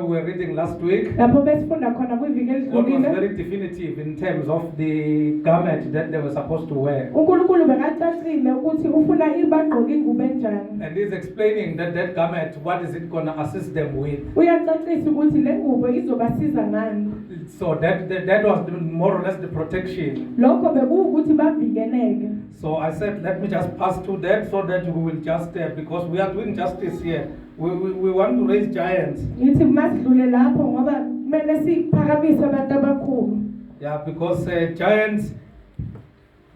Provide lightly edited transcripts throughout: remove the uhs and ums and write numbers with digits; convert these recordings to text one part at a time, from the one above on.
we were reading last week, lapho besifunda khona kwiviki God was elidlulile very definitive in terms of the garment that they were supposed to wear. uNkulunkulu bekacacile ukuthi ufuna ibagqoke ingubo enjani And he's explaining that garment, what is it going to assist them with? uyacacisa ukuthi le ngubo izobasiza ngani So that was more or less the protection. lokho bekuwukuthi bavikeleke. So I said, let me just pass through that so that we will just, because we are doing justice here. We want to raise giants. Ngithi masidlule lapho ngoba kumele siphakamise abantu abakhulu. Yeah, because giants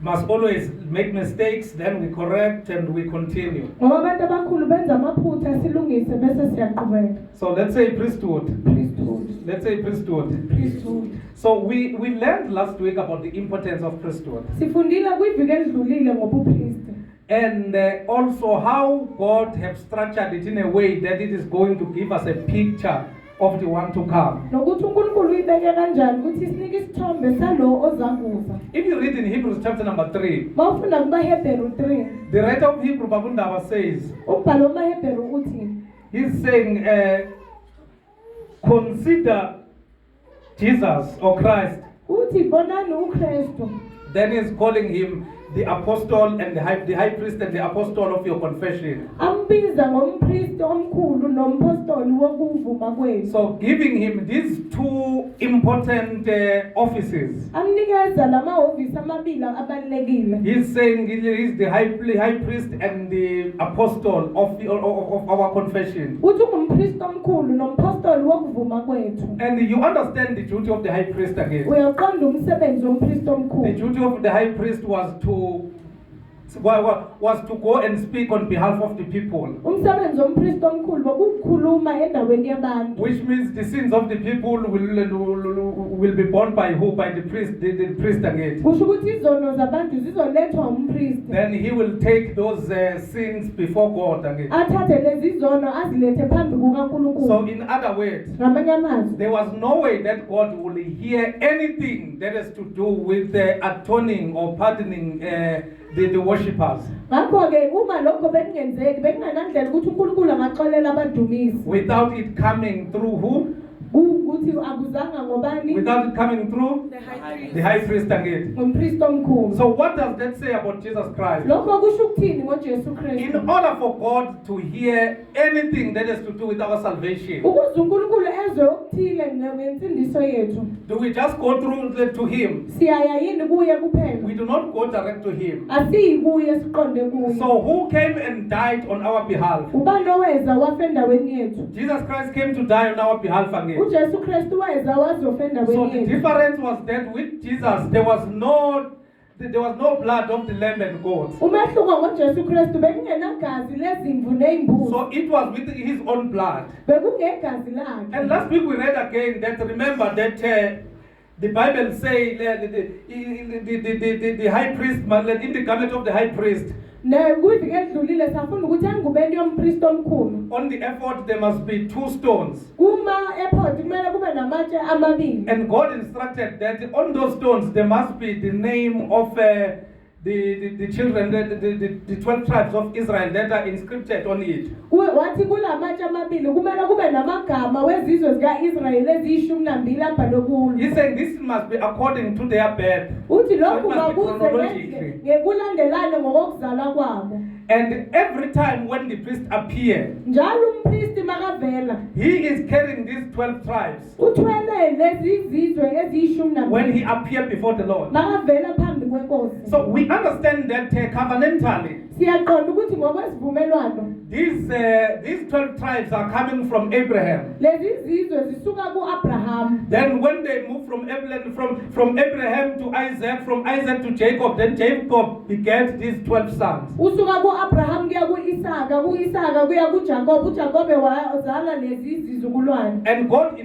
must always make mistakes, then we correct and we continue. Ngoba abantu abakhulu benza amaphutha silungise bese siyaqhubeka. So let's say priesthood. Priesthood. Let's say priesthood. Priesthood. So we learned last week about the importance of priesthood. Sifundile kwiviki elidlulile ngobupriest. And also how God have structured it in a way that it is going to give us a picture of the one to come. Nokuthi uNkulunkulu uyibeke kanjani ukuthi sinike isithombe salo ozakuza. If you read in Hebrews chapter number 3, Mawufunda kubaHebheru 3, the writer of Hebrew Babundaba says, umbhalo wamaHebheru uthi he's saying, consider Jesus or Christ. uthi bonani uKristu. Then he's calling him the apostle and the high priest and the apostle of your confession. Ambiza ngompriest omkhulu nompostoli wokuvuma kwethu. So giving him these two important offices. Amnikeza lamahhovisi amabili abalulekile. He's saying he is the high priest and the apostle of our confession. Uthi ungumpriest omkhulu nompostoli wokuvuma kwethu. And you understand the duty of the high priest again. Uyaqonda umsebenzi wompriest The omkhulu. duty of the high priest was to go and speak on behalf of the people. Umsebenzi wompriest omkhulu bokukhuluma endaweni yabantu. Which means the sins of the people will be borne by who? By the priest, the priest again. Kusho ukuthi izono zabantu zizolethwa umpriest. Then he will take those sins before God again. Athathe lezi zono azilethe phambi kukaNkulunkulu. So in other words, Ngamanye amazwi, there was no way that God will hear anything that has to do with atoning or pardoning the worshippers. ngakho-ke uma lokho bekungenzeki bekunganandlela ukuthi uNkulunkulu angaxolela abadumisi Without it coming through who? ukuthi akuzanga ngobani Without it coming through the high priest again. ngompriest omkhulu. So what does that say about Jesus Christ? Lokho kusho ukuthini ngoJesu In Kristu? order for God to hear anything that has to do with our salvation, Ukuze uNkulunkulu ezwe okuthile ngensindiso yethu, do we just go through to him? siyaya yini kuye kuphela? We do not go direct to him. Asiyi kuye siqonde kuye. So who came and died on our behalf? Ubani oweza wafa endaweni yethu? Jesus Christ came to die on our behalf again. uJesu Kristu weza wazofa So endaweni the yethu. difference was that with Jesus there was no blood of the lamb and goat. Umehluko ngoJesu Kristu bekungenagazi lezimvu nezimbuzi. So it was with his own blood. Bekungegazi lakhe. And last week we read again that remember that the Bible say the high priest, in the garment of the high priest, Kwiviki elidlulile safunda ukuthi engubeni yompriest omkhulu. on the ephod there must be 2 stones. Kuma-airport kumele kube namatshe amabili. And God instructed that on those stones there must be the name of the children, the 12 tribes of Israel that are inscripted on it. Wathi kulamatshe amabili kumele kube namagama wezizwe zika-Israyeli eziyishumi abhalwe kulo. He's saying this must be according to their birth. Uthi So lokhu it must be makuze chronologically. ngekulandelane ngokokuzalwa kwabo. And every time when the priest appears, Njalo umpristi makavela he is carrying these 12 tribes. uthwele lezi zizwe eziyishumi When he appeared before the Lord. makavela phambi kwenkosi. So we understand that covenantally, Siyaqonda ukuthi ngokwesivumelwano these 12 tribes are coming from Abraham. lezi zizwe zisuka ku-Abraham. Then when they move from Abraham to Isaac, from Isaac to Jacob, then Jacob begat these 12 sons. Usuka ku-Abraham kuya ku-Isaka, ku-Isaka kuya kuJakobe, uJakobe wazala lezi zizukulwane. And God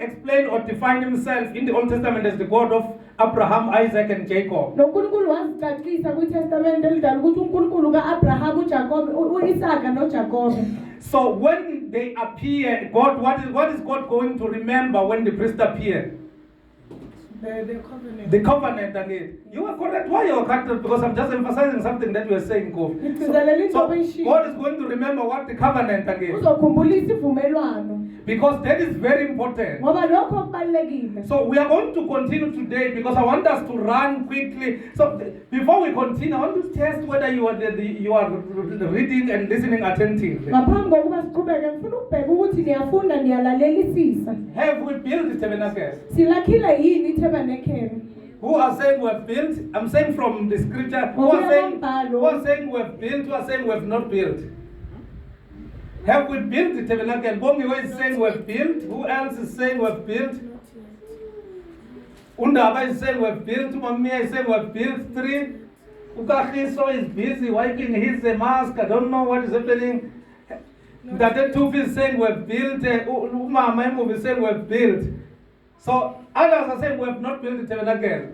explained or defined himself in the Old Testament as the God of Abraham, Isaac, and Jacob. NoNkulunkulu wazicacisa kwiTestament elidala ukuthi uNkulunkulu ka-Abraham, uJakobe, u-Isaka noJakobe. So when they appear, what is God going to remember when the priest appear? The covenant. The covenant again. You are correct. Why you are correct? Because I'm just emphasizing something that you are saying, Kof. So God is going to remember what the covenant again. Uzokhumbula isivumelwano. because that is very important. ngoba lokho kubalulekile. So we are going to continue today because I want us to run quickly. So before we continue, I want to test whether you are reading and listening attentively. Ngaphambi kokuba siqhubeke ngifuna ukubheka ukuthi niyafunda niyalalelisisa. Have we built the tabernacle? Silakhile yini itabernacle? Who are saying we have built? I'm saying from the scripture. Who are saying we have built? Who are saying we have not built? Have we built the tabernacle? Bongiwe is saying we have built. Who else is saying we have built? Undaba is saying we have built. Mamia is saying we have built 3. Ukahiso is busy wiping his mask. I don't know what is happening. That 2 is saying we have built. Umama is saying we have built. So others are saying we have not built the tabernacle.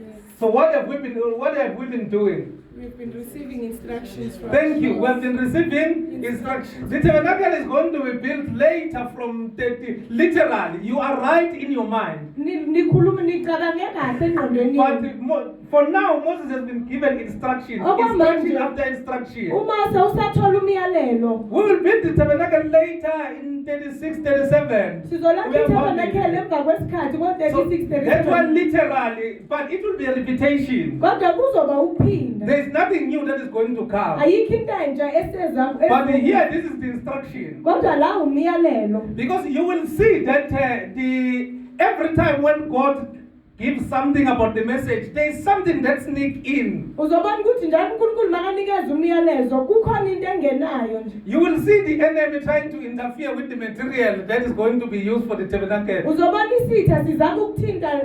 Yes. So what have we been doing? We've been receiving instructions from Thank you. We have been receiving instructions. The tabernacle is going to be built later from 30. Literally, you are right in your mind. Nikhuluma nicabange kahle engqondweni yenu. But for now, Moses has been given instructions. Instruction after instruction. Uma sewusathola umyalelo. We will build the tabernacle later in 36, 37. Sizolakha itabernacle emva kwesikhathi ngo 36 That 37. one literally, but it will be a repetition. Kodwa kuzoba ukuphinda. There is nothing new that is going to come. Ayikho into entsha eseza. But here, this is the instruction. Kodwa la umyalelo. Because you will see that every time when God gives something about the message, there is something that sneaks in. Uzobona ukuthi njalo uNkulunkulu makanikeza umyalezo kukhona into engenayo nje. You will see the enemy trying to interfere with the material that is going to be used for the tabernacle. Uzobona isitha sizama ukuthinta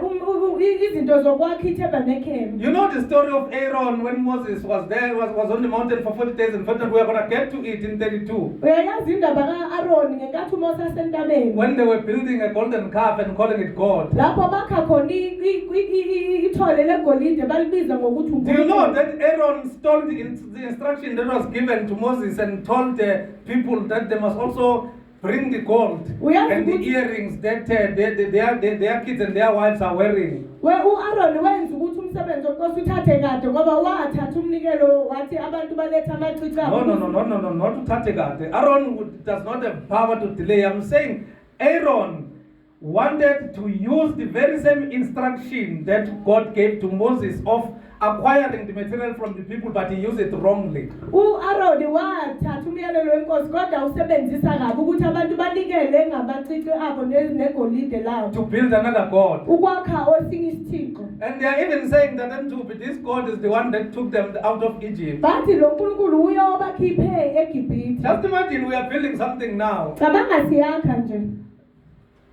izinto zokwakha itabernacle. You know the story of Aaron when Moses was there, was on the mountain for 40 days and 40 nights. We are going to get to it in 32. Uyayazi indaba kaAaron ngenkathi uMose asentabeni. When they were building a golden calf and calling it God. Lapho bakha khona ithole legolide balibiza ngokuthi Do you know that Aaron stole the instruction that was given to Moses and told the people that they must also bring the gold and the earrings that their kids and their wives are wearing? uAaron wenza ukuthi umsebenzi onkosi uthathe kade ngoba wathatha umnikelo wathi abantu baletha amacici abo. No, not to touch it. Aaron does not have power to delay. I'm saying Aaron wanted to use the very same instruction that God gave to Moses of acquiring the material from the people, but he used it wrongly. uAaron wathatha umyalelo wenkosi kodwa usebenzisa kabi ukuthi abantu banikele ngamacici abo negolide lawo. To build another God. Ukwakha osinye isithixo. And they are even saying that this God is the one that took them out of Egypt. Bathi lo uNkulunkulu uye obakhiphe eGibhithe. Just imagine we are building something now. Cabanga siyakha nje.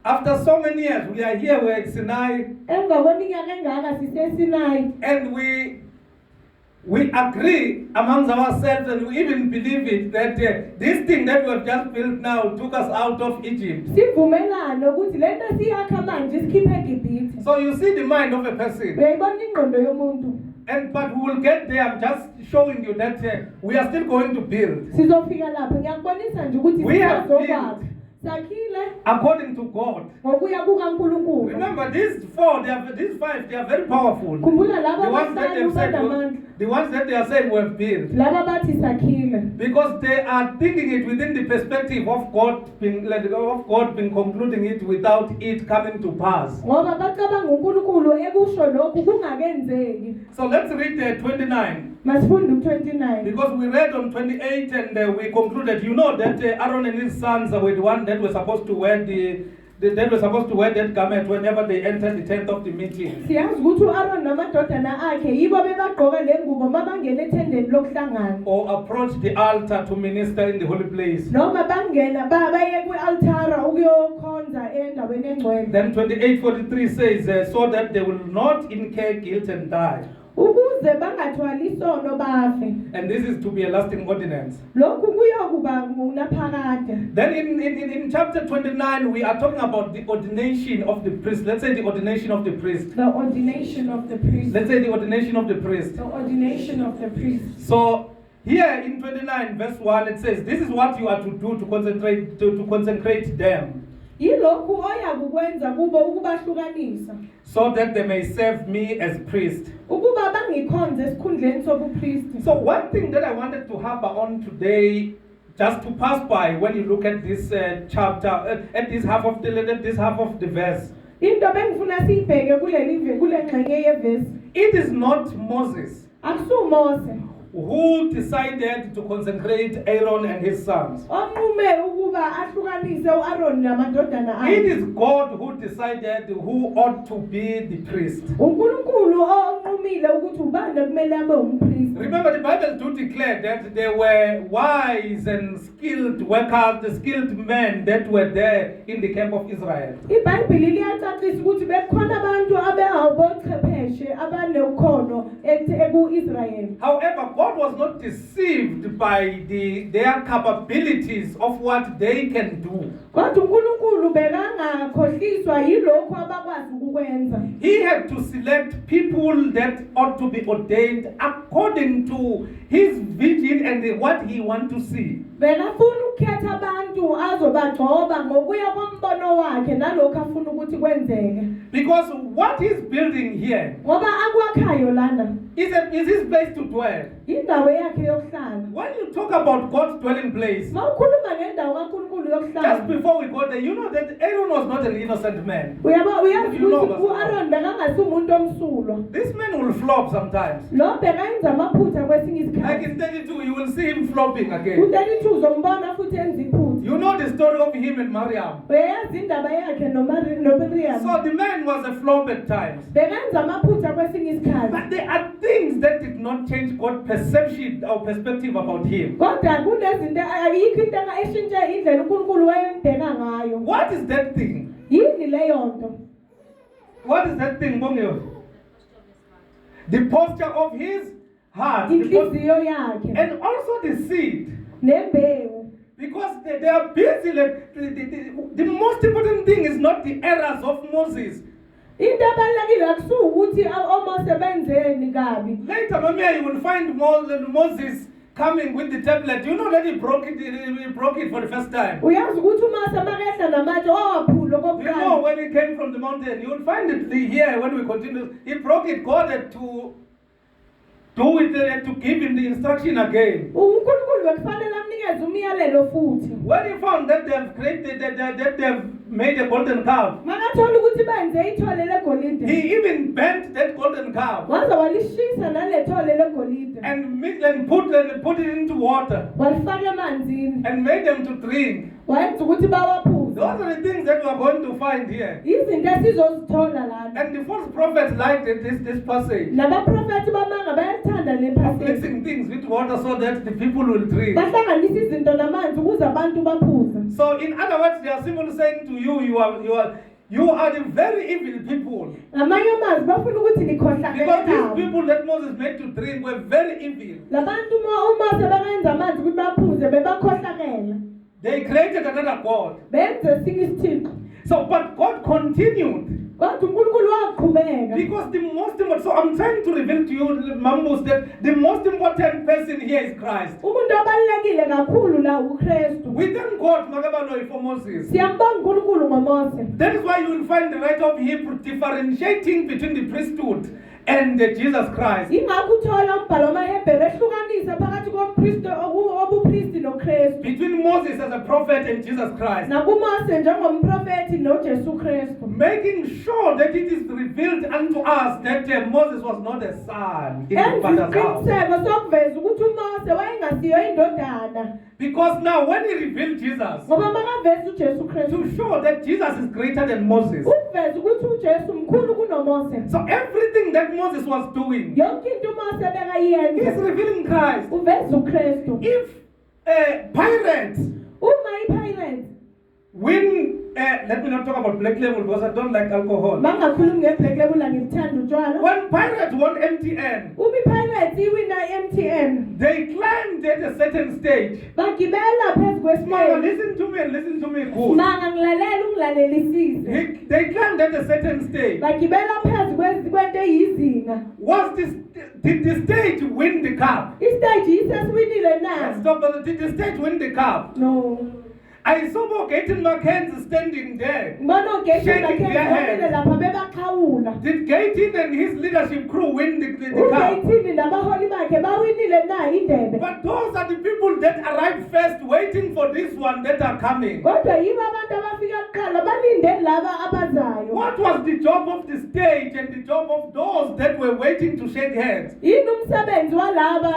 After so many years, we are here, we are at Sinai, Emva kweminyaka engaka siseSinai. and we agree amongst ourselves, and we even believe it, that this thing that we have just built now took us out of Egypt. Sivumelana ukuthi lento siyakha manje sikhiphe eGibhithe. So you see the mind of a person. Uyayibona ingqondo yomuntu. But we will get there. I'm just showing you that we are still going to build. Sizofika lapho ngiyakubonisa nje ukuthi We have sizokwakha. Sakhile According to God. ngokuya kukaNkulunkulu. Remember, these 5, they are very powerful. Khumbula laba The ones that abahlanu banamandla. the ones that they are saying we have built. Laba bathi sakhile. Because they are thinking it within the perspective of God being concluding it without it coming to pass. Ngoba bacabanga uNkulunkulu ekusho lokhu kungakenzeki. So let's read 29. Masifunde u29. Because we read on 28 and we concluded, you know that Aaron and his sons were the one that were supposed to wear that garment whenever they entered the tent of the meeting. Siyazi ukuthi uAaron namadodana akhe yibo bebagqoka lengubo mabangena ethendeni lokuhlangana. Or approach the altar to minister in the holy place. Noma bangena baye kwialtara ukuyokhonza endaweni engcwele. Then 28:43 says, so that they will not incur guilt and die. Ukuze bangathwali isono bafe. And this is to be a lasting ordinance. Lokhu kuyokuba ngunaphakade. Then in chapter 29, we are talking about the ordination of the priest. Let's say the ordination of the priest. The ordination of the priest. Let's say the ordination of the priest. The ordination of the priest. So here in 29 verse 1, it says, this is what you are to do to consecrate them. Yilokhu oyakukwenza kubo ukubahlukanisa. So that they may serve me as priest. Ukuba bangikhonze esikhundleni sobupriest. So one thing that I wanted to harp on today, just to pass by when you look at this chapter, at this half of the verse. Into bengifuna siyibheke kule ngxenye yevesi. It is not Moses AkusuMose who decided to consecrate Aaron and his sons. onqume ukuba ahlukanise uAaron namadodana akhe. It is God who decided who ought to be the priest. uNkulunkulu onqumile ukuthi ubani ekumele abe umpriest. Remember, the Bible do declare that there were wise and skilled workers, the skilled men that were there in the camp of Israel. iBhayibheli liyacacisa ukuthi bekhona abantu abehabochwepheshe abanekhono ku-Israel. However, God was not deceived by their capabilities of what they can do. Kodwa uNkulunkulu bekangakhohliswa yilokho abakwazi ukukwenza. He had to select people that ought to be ordained according to his vision and what he wants to see. Bekafuna ukukhetha abantu azobagcoba ngokuya kombono wakhe nalokho afuna ukuthi kwenzeke. Because what he's building here Ngoba akwakhayo lana is his place to dwell. indawo yakhe yokuhlala. When you talk about God's dwelling place, Mawukhuluma ngendawo kaNkulunkulu just yokuhlala. before we go there, you know that Aaron was not an innocent man. Uyazi You know ukuthi that. uAaron bekangasi umuntu omsulwa. This man will flop sometimes. Lo bekayenza amaphutha kwesinye Like isikhathi. in 32, you will see him flopping again. U32 uzombona futhi enza iphutha. You know the story of him and Mariam. Uyazi indaba yakhe noMiriam. So the man was a flop at times. Bekenza amaphutha kwesinye isikhathi. But there are things that did not change God's perception or perspective about him. Kodwa kunezinto ayikho into eshintshe indlela uNkulunkulu wayembheka ngayo. What is that thing? Yini leyo nto? What is that thing, Bongyo? The posture of his heart. Inhliziyo yakhe And also the seed. nembewu. Because they are busy. Like, the most important thing is not the errors of Moses. Into ebalulekile akusukuthi oMose benzeni kabi. Later, Mamiya, you will find Moses coming with the tablet. You know that he broke it for the first time. Uyazi ukuthi uMose makehla namatshe owaphula You know, kokuqala. when he came from the mountain, you will find it here when we continue. He broke it. God had to do it, to give him the instruction again. uNkulunkulu bekufanele amnikeze umyalelo futhi. When he found that they have created, that they have made a golden calf, Makathola ukuthi benze ithole legolide. he even bent that golden calf Waze walishisa nalethole legolide. and mixed and put it into water Walifaka emanzini. and made them to drink. Wayenza ukuthi bawaphuze. Those are the things that we are going to find here. Izinto esizozithola lana. And the false prophets liked this passage Nabaprofethi bamanga bayalithanda le of passage. mixing things with water so that the people will drink. Bahlanganisa izinto namanzi ukuze abantu baphuze. So in other words, they are simply saying to you, you are the very evil people. Ngamanye amazwi bafuna ukuthi nikhohlakele Because these nabo. people that Moses made to drink were very evil. Labantu uMose bakenza amanzi ukuthi baphuze bebakhohlakela. They created another God. Benze esinye isithixo. So, but God continued. Kodwa uNkulunkulu waqhubeka. Because the most important, so I'm trying to reveal to you, Mambus, that the most important person here is Christ. Umuntu obalulekile kakhulu la uKristu. We thank God Magabaloi, for Moses. Siyambonga uNkulunkulu ngoMose. That is why you will find the writer of Hebrew differentiating between the priesthood and Jesus Christ. Ingakho uthola umbhalo wamaHebheru ehlukanisa phakathi kompristi obupristi noKristu. Between Moses as a prophet and Jesus Christ. NakuMose njengomprofethi noJesu Kristu. Making sure that it is revealed unto us that Moses was not a son in his father's house. Isiqiniseko sokuveza ukuthi uMose wayengasiyo indodana. Because now when he revealed Jesus, Ngoba makaveza uJesu Kristu. to show that Jesus is greater than Moses. Ukuveza ukuthi uJesu mkhulu kunoMose. So everything that Moses was doing Yonke into uMose is bekayenza revealing Christ. uveza uKristu. If pirates Uma iPirates win, let me not talk about Black Label because I don't like alcohol. bangakhulumi ngeBlack Label angithanda utshwala. When pirates won MTN, Uma iPirates iwina MTN they climbed at a certain stage. bagibela phezu Mama, kwesiteji. listen to me and listen to me good. Manga ngilalela ungilalelisise. They climbed at a certain stage. Bagibela phezu kwento eyizinga. Did the stage win the cup? Isiteji isesiwinile Let's na? talk about, did the stage win the cup? No. I saw Gaten Mackenzie standing there. ngibona uGaten Shaking their Mackenzie heads. lapha bebaqhawula. Did Gaten and his leadership crew win the cup? uGaten nabaholi bakhe bawinile na indebe. But those are the people that arrived first, waiting for this one that are coming. Kodwa yibo abantu abafika kuqala balinde laba abazayo. What was the job of the stage and the job of those that were waiting to shake hands? Yini umsebenzi walaba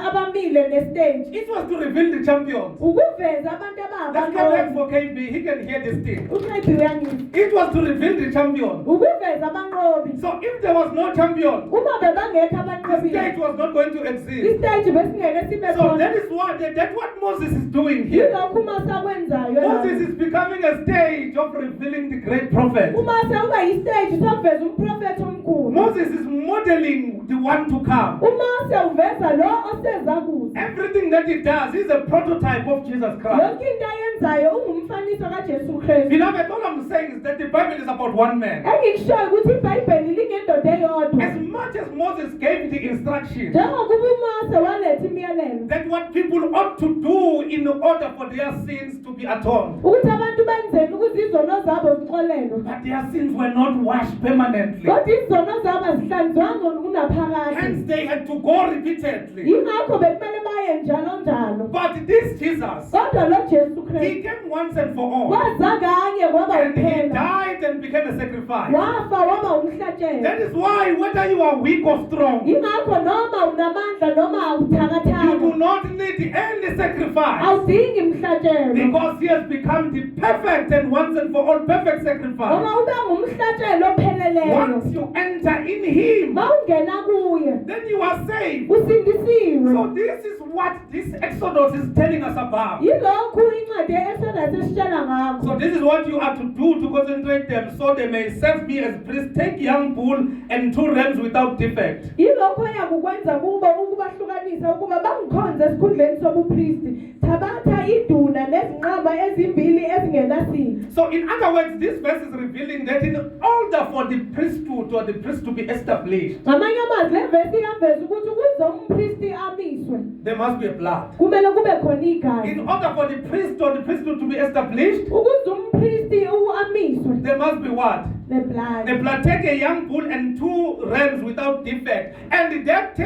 abamile nestage? It was to reveal the champions. Ukuveza abantu Let's come back abanqobi. for KB. He can hear this thing. uNqebi uyangizwa. It was to reveal the champions. Ukuveza abanqobi. So if there was no champion, Uma bebangekho the abanqobi. stage was not going to exist. Istage besingeke sibe So khona. that is what Moses is doing here. Yilokho uMose akwenzayo Moses lapha. is becoming a stage of revealing the great prophet. uMose uba yistage sokuveza umprofeti omkhulu. Moses is modeling the one to come. uMose uveza lo oseza kuze. Everything that he does is a prototype of Jesus Christ. Yonke into ayenzayo ungumfaniso kaJesu Kristu. Beloved, all I'm saying is that the Bible is about one man. Engikushoyo ukuthi iBhayibheli lingendoda eyodwa. As much as Moses gave the instructions Njengokuba uMose waletha imiyalelo that what people ought to do in order for their sins to be atoned, ukuthi abantu benzeni ukuze izono zabo zixolelwe. but their sins were not washed permanently. Kodwa izono zabo azihlanzwanga kunaphakade. Hence they had to go repeatedly. Yingakho bekumele baye njalo njalo. But this Jesus, Kodwa lo Jesu he Kristu came once and for all. waza kanye kwaba And he uphela. died and became a sacrifice. Wafa waba umhlatshelo. That is why whether you are weak or strong, Yingakho noma unamandla noma you do awuthakathaka not need any sacrifice. awudingi mhlatshelo. Because he has become the perfect and once and for all perfect Ngoba sacrifice. ube ngumhlatshelo opheleleyo. Once you enter in him, Mawungena kuye then you are saved. usindisiwe. So this is what this Exodus is telling us about. Yilokhu incwadi ye-Exodus esitshela ngakho. So this is what you are to do to concentrate them so they may serve me as priests. Take young bull and 2 rams without defect. Yilokho oyakukwenza kubo ukubahlukanisa ukuba bangikhonze esikhundleni sobupristi. Thabatha iduna nezinqama ezimbili ezingenasini. So in other words, this verse is revealing that in order for the priesthood or the priest to be established, Ngamanye amazwi le vesi iyaveza ukuthi ukuze umpristi amiswe there must be a blood. kumele kube khona igazi. In order for the priest or the priesthood to be established, Ukuze umpristi amiswe there must be what? the blood. The blood. Take a young bull and 2 rams without defect. And that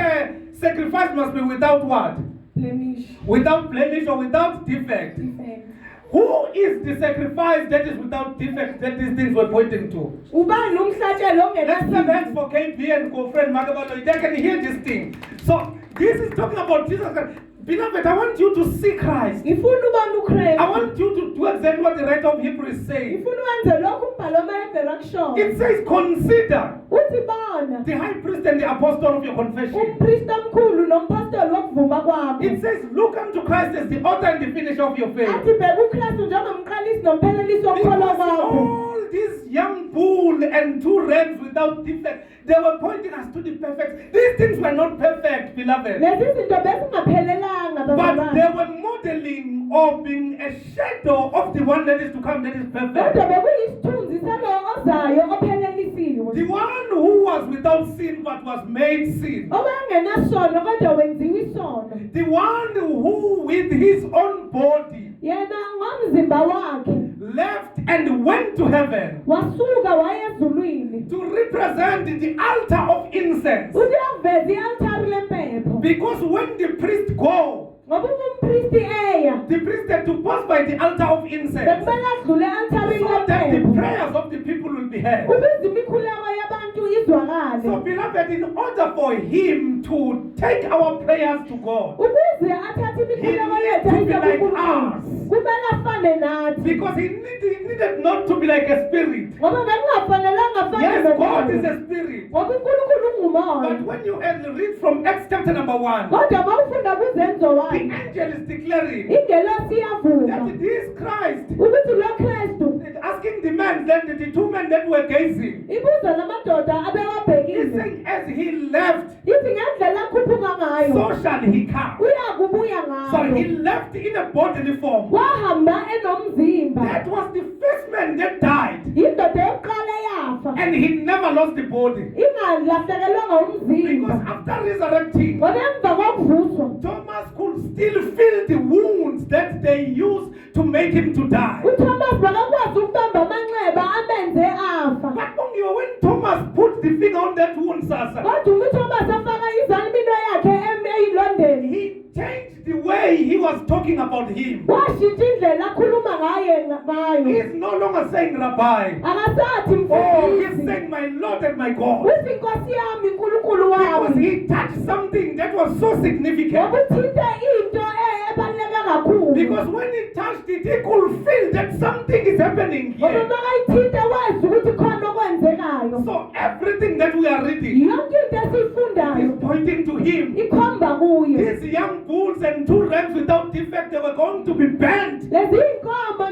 sacrifice must be without what? Blemish. Without blemish or without defect. Defect. Who is the sacrifice that is without defect that these things were pointing to? Ubani umhlatshelo Let's clap ongenasini. hands for KP and co-friend Magabalo. They can hear this thing. So this is talking about Jesus Christ. Beloved, I want you to see Christ. Ngifuna ubone I uKristu. want you to do exactly what the writer of Hebrews is saying. Ngifuna wenze lokhu umbhalo omayebhera kusho. It says, consider Uthi bona the high priest and the apostle of your confession. umpristi omkhulu nompastori wokuvuma kwakho. It says, look unto Christ as the author and the finisher of your faith. Athi bheka uKristu njengomqalisi nomphelelisi wokukholwa Because kwakho. all these young bull and 2 rams without defect, they were pointing us to the perfect. These things were not perfect, beloved. Lezi zinto besingaphelelanga But bazalwane. they were modeling or being a shadow of the one that is to come, that is Kodwa perfect. bekuyisithunzi salo ozayo ophelelisiwe. The one who was without sin but was made sin. Owangenasono kodwa wenziwe isono. The one who with his own body Yena ngomzimba wakhe left and went to heaven wasuka waya ezulwini. to represent the altar of incense. Uyaveza i-altari lempepho. Because when the priest go, Ngoba umpristi eya the priest had to pass by the altar of incense bekumele adlule e-altarini so that the lempepho. prayers of the people will be heard. Ukuze imikhuleko yabantu izwakale. So beloved, in order for him to take our prayers to God, Ukuze athathe imikhuleko yethu He needs to be like ayise us. kumele afane nathi. because he needed not to be like a spirit. Ngoba bekungafanelanga afane Yes, God is nomuntu. a spirit. Ngoba uNkulunkulu ungumoya. But when you read from Acts chapter number 1, Kodwa mawufunda kuzenzo the wakhe angel is declaring ingelosi iyavuma that this Christ ukuthi lo Kristu asking the men, then the 2 men that were gazing, ibuza lamadoda he's abewabhekile. saying as he left, Ithi ngendlela akhuphuka ngayo so shall he come. uyakubuya So he ngayo. left in a bodily form. Wahamba enomzimba. That was the first man that died, Indoda yokuqala yafa. and he never lost the body. Ingalahlekelwanga umzimba. Because after resurrecting, Ngoba emva kokuvuswa Thomas could still feel the wounds that they used to make him to die. uThomas bakakwazi ukubamba amanxeba amenze afa. But when Thomas put the finger on that wound, Sasa, Kodwa uThomas afaka izalibino yakhe eyilondeni. he changed the way he was talking about him. Washintsha indlela akhuluma ngayo. He is no longer saying Rabbi. Akasathi Oh, he is mfundisi. saying my Lord and my God. Uthi Nkosi yami uNkulunkulu Because wami. he touched something that was so significant. Ngokuthinte into ebaluleke kakhulu. Because when he touched it, he could feel that something is happening Ngoba here. makayithinte wazi ukuthi khona okwenzekayo. So everything that we are reading Yonke into esiyifundayo is pointing to him. ikhomba kuye. These young bulls and 2 rams without defect, they were going to be burnt. Lezi inkomo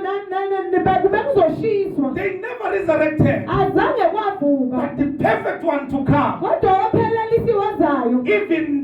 bekuzoshiswa. They never resurrected. Azange kwavuka. But the perfect one to come, Kodwa ophelelisiwe wazayo. even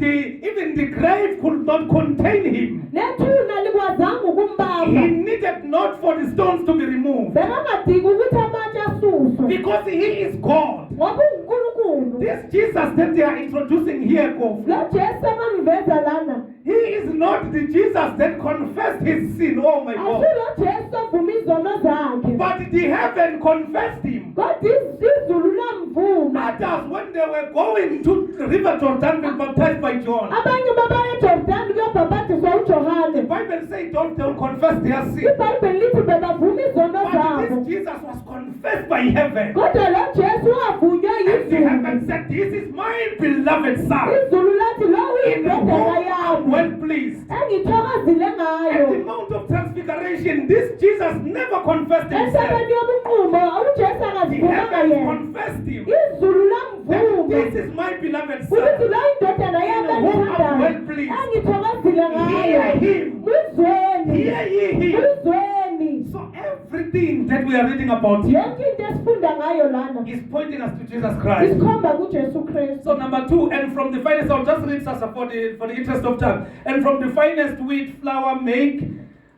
the grave could not contain him. Nethuna likwazanga He ukumbamba. needed not for the stones to be removed. Bekangadingi ukuthi amatshe asuswe. Because he is God. Ngoba uNkulunkulu. This Jesus that they are introducing here, Kof, Lo Jesu amangiveza lana. he is not the Jesus that confessed his sin. Oh my God. Asilo Jesu avuma izono zakhe. But the heaven confessed him. Kodwa izulu lamvuma. Others, when they were going to the river Jordan, being baptized by John, Abanye babaya eJordani kuyobhabhatiswa the uJohane. Bible says they'll confess their sin. IBhayibheli lithi bebavuma izono But zabo. this Jesus was confessed by heaven. Kodwa lo Jesu wavunywa And the heaven yizulu. said, this is my beloved son, Izulu lathi lo in whom uyindodana I'm yami. well pleased. Engithokozile At the ngayo. Mount of Transfiguration, this Jesus never confessed himself. Entabeni yobunqumo uJesu The akazivumanga heaven yena. confessed him. Izulu That lamvuma. this is my beloved Ukuthi son. lo indodana yami In whom I'm well engithandayo. pleased. Engithokozile Hear ngayo. him. Muzweni. Hear ye him. Muzweni. So everything that we are reading about here Yonke into esifunda ngayo lana is pointing us to Jesus Christ. isikhomba kuJesu Kristu. So number 2, and from the finest, I'll just read Sasa for the interest of time. And from the finest wheat flour make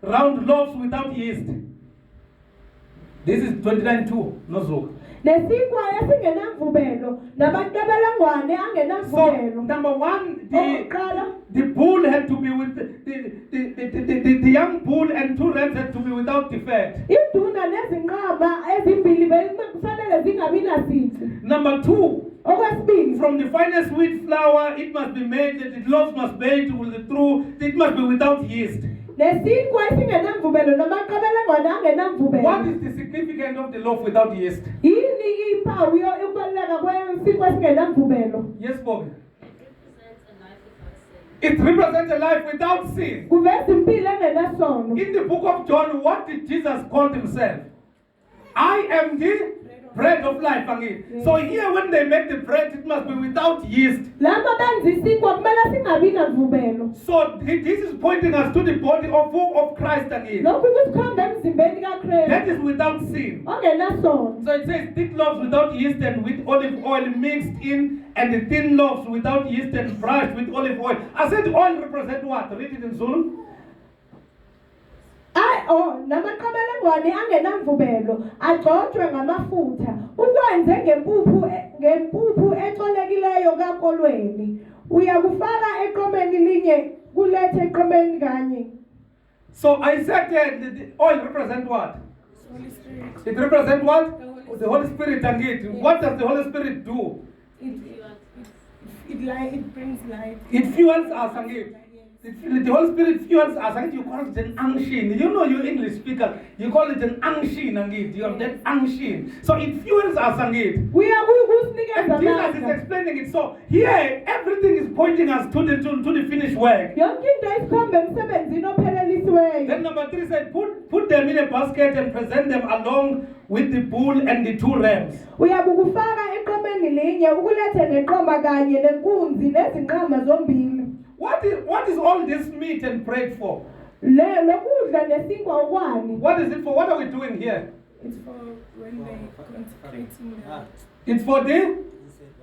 round loaves without yeast. This is 29:2, no Zook. Nesinkwa esingenamvubelo nabantu abelangwane So angenamvubelo. number 1, Oqala the bull had to be with the young bull, and 2 rams had to be without defect. iduna nezinqaba ezimbili bekufanele zingabi nasici. Number 2, Okwesibili from the finest wheat flour, it must be made, the loaves must be made through, it must be without yeast. nesinkwa esingenamvubelo namaqabelangwane angenamvubelo. What is the significance of the loaf without yeast? Yini impawu yokubaluleka kwesinkwa esingenamvubelo? Yes, Bobby. It represents a life without sin. Kuveza impilo engenasono. In the book of John, what did Jesus call himself? I am the bread of life. So here when they make the bread, it must be without yeast. Laba benza isinkwa kumele singabi namvubelo. So this is pointing us to the body of Christ again. Lokhu kusikhomba emzimbeni kaKristu That is without sin. ongenasono. So it says thick loaves without yeast and with olive oil mixed in, and the thin loaves without yeast and brushed with olive oil. I said oil represent what? Read it in Zulu. Namaqabelangwane angenamvubelo agcotshwe ngamafutha ukwenze ngempuphu ecolekileyo kakolweni. Uyakufaka eqomeni linye kulethe eqomeni kanye. So I said the oil represent what? Holy Spirit. It represents what? The Holy The Holy Spirit. And what does the Holy Spirit do? It brings light. It fuels us. The Holy Spirit fuels us. You call it an unction. You know, you English speaker, you call it an unction. You have that unction. So it fuels us. And Uyakukusinikeza Jesus is amandla. explaining it. So here, everything is pointing us to the finished work. Yonke into isikhomba emsebenzini ophelelisiweyo. Then number 3 said, put them in a basket and present them along with the bull and the 2 rams. Uyakufaka eqomeni linye ukulethe neqoma kanye lenkunzi nezinqama zombili. What is all this meat and bread for? Lokudla nesinkwa okwani. What is it for? What are we doing here? It's for when they consecrating the It's for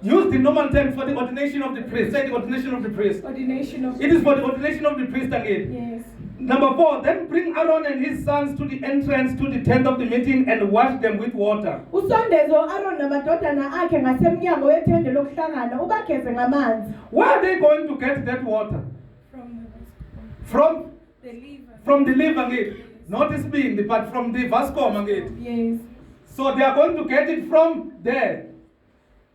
use the normal term for the ordination of the priest. Say the ordination of the priest. ordination of. It is for the ordination of the priest again. Yes. Number 4, then bring Aaron and his sons to the entrance to the tent of the meeting and wash them with water. Usondezo Aaron namadodana akhe ngasemnyango wethende lokuhlangana ubageze ngamanzi. Where are they going to get that water? From From the liver. the liver again. Not isibindi, but from the Vascom again. Yes. So they are going to get it from there.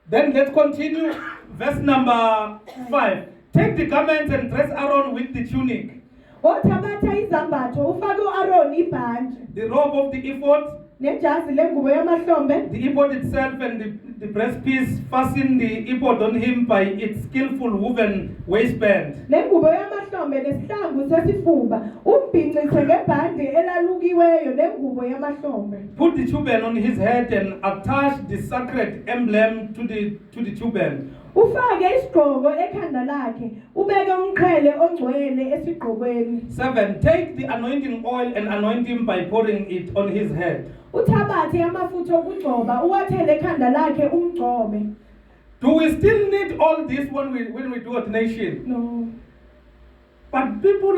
Then let's continue. Verse number 5. Take the garments and dress Aaron with the tunic, Othabatha izambatho ufake uAaron ibhantshi the robe of the ephod, nejazi lengubo yamahlombe the ephod itself, and the breastpiece. Fasten the ephod on him by its skillful woven waistband. nengubo yamahlombe nesihlangu sesifuba umbhinqise ngebhande elalukiweyo nengubo yamahlombe. Put the turban on his head and attach the sacred emblem to the turban. Ufake isigqoko ekhanda lakhe ubeke umqhele ongcwele esigqokweni. 7. Take the anointing oil and anoint him by pouring it on his head. Uthabathe amafutha okugcoba uwathele ekhanda lakhe umgcobe. Do we still need all this when we do ordination? No. But people